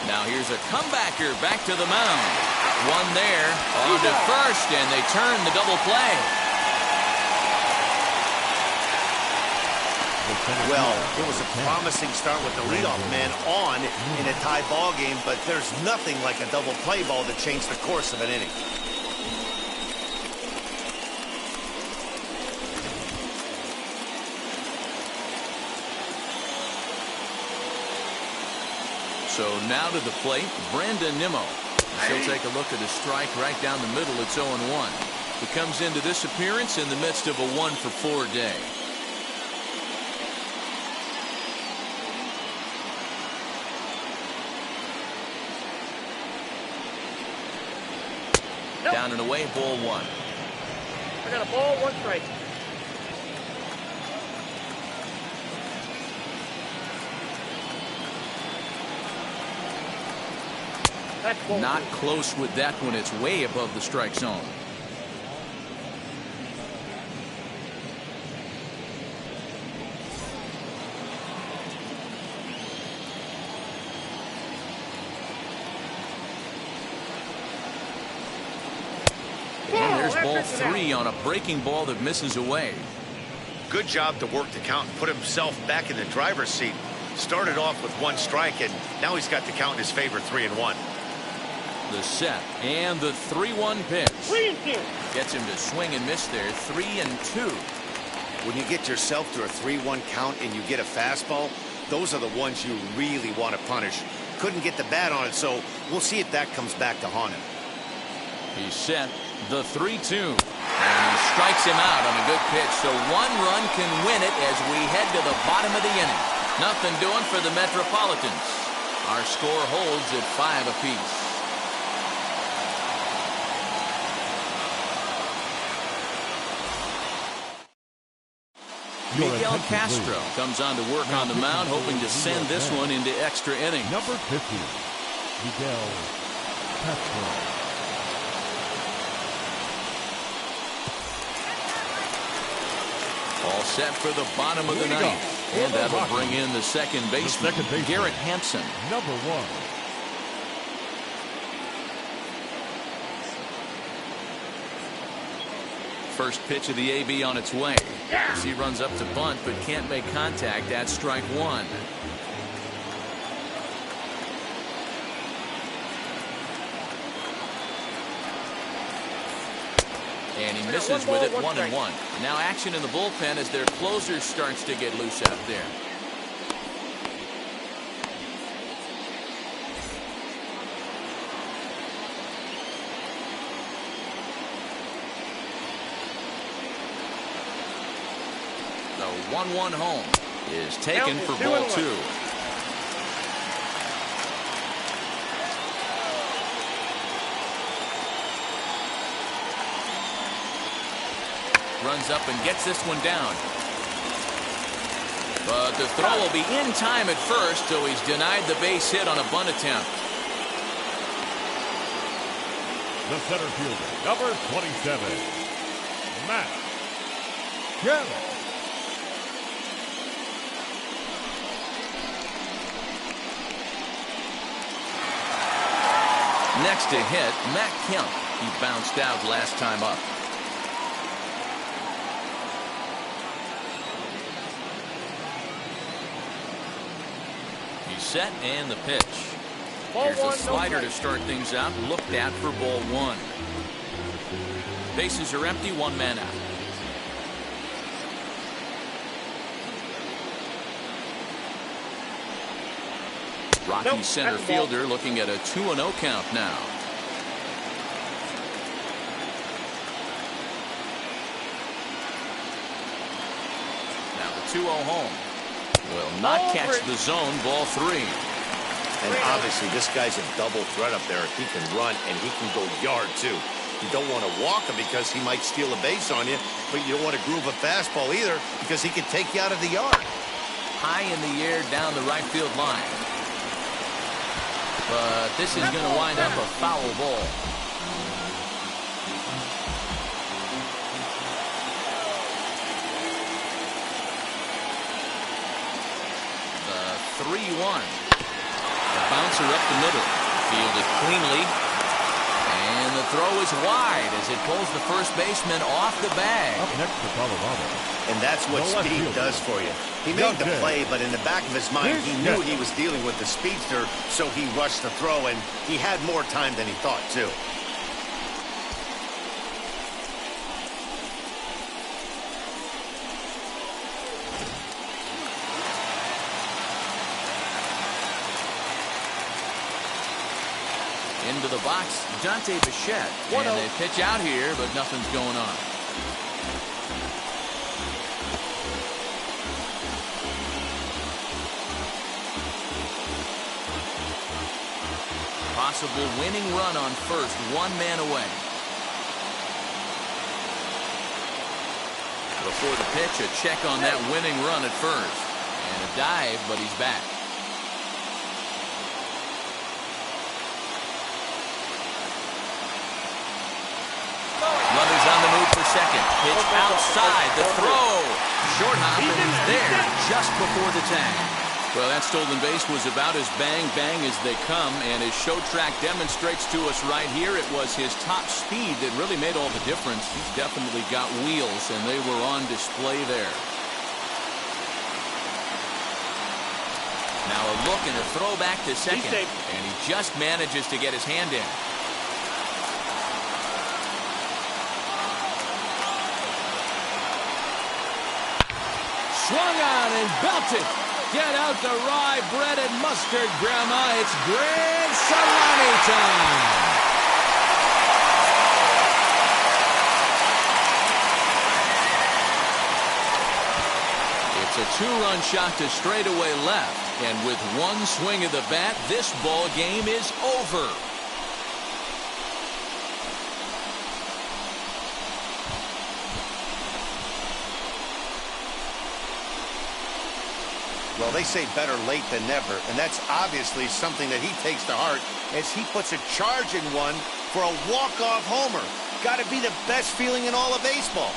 Now here's a comebacker back to the mound. One there, on to first, and they turn the double play. Well, it was a promising start with the leadoff man on in a tie ball game, but there's nothing like a double play ball to change the course of an inning. So now to the plate, Brandon Nimmo. She'll take a look at a strike right down the middle. It's 0-1. He comes into this appearance in the midst of a 1-for-4 day. Nope. Down and away, ball 1. I got a ball, 1 strike. Not close with that one. It's way above the strike zone. And there's ball 3 on a breaking ball that misses away. Good job to work the count and put himself back in the driver's seat. Started off with 1 strike, and now he's got the count in his favor, 3-1. The set and the 3-1 pitch. 3-2. Gets him to swing and miss there. 3-2. When you get yourself to a 3-1 count and you get a fastball, those are the ones you really want to punish. Couldn't get the bat on it, so we'll see if that comes back to haunt him. He's set. The 3-2. And he strikes him out on a good pitch. So 1 run can win it as we head to the bottom of the inning. Nothing doing for the Metropolitans. Our score holds at 5 apiece. Miguel Castro comes on to work on the mound, hoping to send this one into extra innings. Number 50, Miguel Castro. All set for the bottom of the ninth. And that'll bring in the second baseman, Garrett Hampson. Number 1. First pitch of the AB on its way. As he runs up to bunt but can't make contact at strike 1. And he misses with it, 1-1. Now action in the bullpen as their closer starts to get loose out there. The 1-1 home is taken for ball 2. Runs up and gets this one down. But the throw will be in time at first, so he's denied the base hit on a bunt attempt. The center fielder, number 27, Matt Kemp. Next to hit, Matt Kemp. He bounced out last time up. He's set and the pitch. Here's a slider to start things out. Looked at for ball 1. Bases are empty, 1 man out. Rockies center fielder looking at a 2-0 count now. Now the 2-0 home. Will not catch the zone, ball 3. And obviously this guy's a double threat up there. He can run and he can go yard too. You don't want to walk him because he might steal a base on you, but you don't want to groove a fastball either because he can take you out of the yard. High in the air down the right field line. But this is going to wind up a foul ball. 3-1. The bouncer up the middle. Fielded cleanly. And the throw is wide as it pulls the first baseman off the bag. Up next for Colorado. And that's what No left speed fielder. does for you. He made the Okay. play, but in the back of his mind, he knew Yes. he was dealing with the speedster, so he rushed the throw, and he had more time than he thought, too. Into the box, Dante Bichette. And they pitch out here, but nothing's going on. Possible winning run on first, one man away. Before the pitch, a check on that winning run at first. And a dive, but he's back. Runners on the move for second. Pitch outside. The throw. Short hop, and he's there just before the tag. Well, that stolen base was about as bang-bang as they come, and as Show Track demonstrates to us right here, it was his top speed that really made all the difference. He's definitely got wheels, and they were on display there. Now a look and a throw back to second, and he just manages to get his hand in. Swung on and belted. Get out the rye bread and mustard, Grandma. It's grand salami time. It's a two-run shot to straightaway left. And with one swing of the bat, this ball game is over. Well, they say better late than never, and that's obviously something that he takes to heart as he puts a charge in one for a walk-off homer. Got to be the best feeling in all of baseball.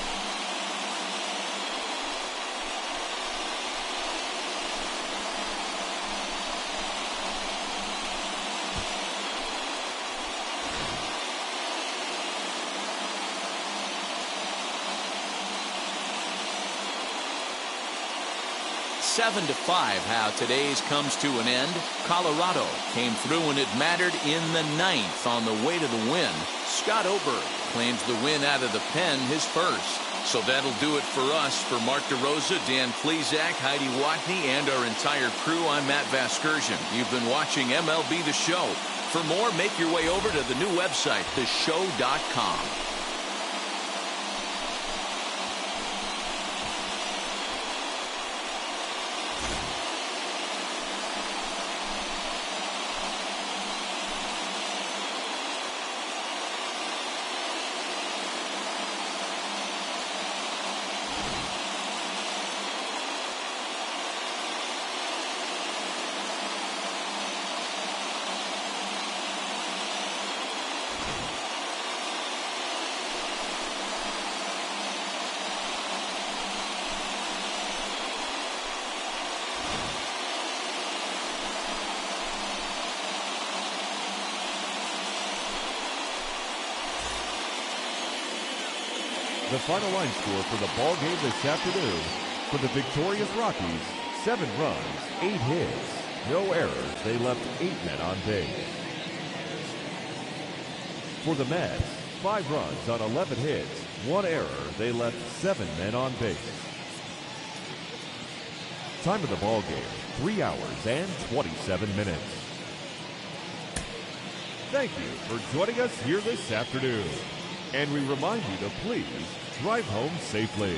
Seven to 5, how today's comes to an end. Colorado came through when it mattered in the ninth on the way to the win. Scott Oberg claims the win out of the pen, his first. So that'll do it for us. For Mark DeRosa, Dan Plesac, Heidi Watney, and our entire crew, I'm Matt Vasgersian. You've been watching MLB The Show. For more, make your way over to the new website, theshow.com. The final line score for the ball game this afternoon: for the victorious Rockies, 7 runs, 8 hits, no errors. They left 8 men on base. For the Mets, 5 runs on 11 hits, 1 error. They left 7 men on base. Time of the ball game: 3 hours and 27 minutes. Thank you for joining us here this afternoon. And we remind you to please drive home safely.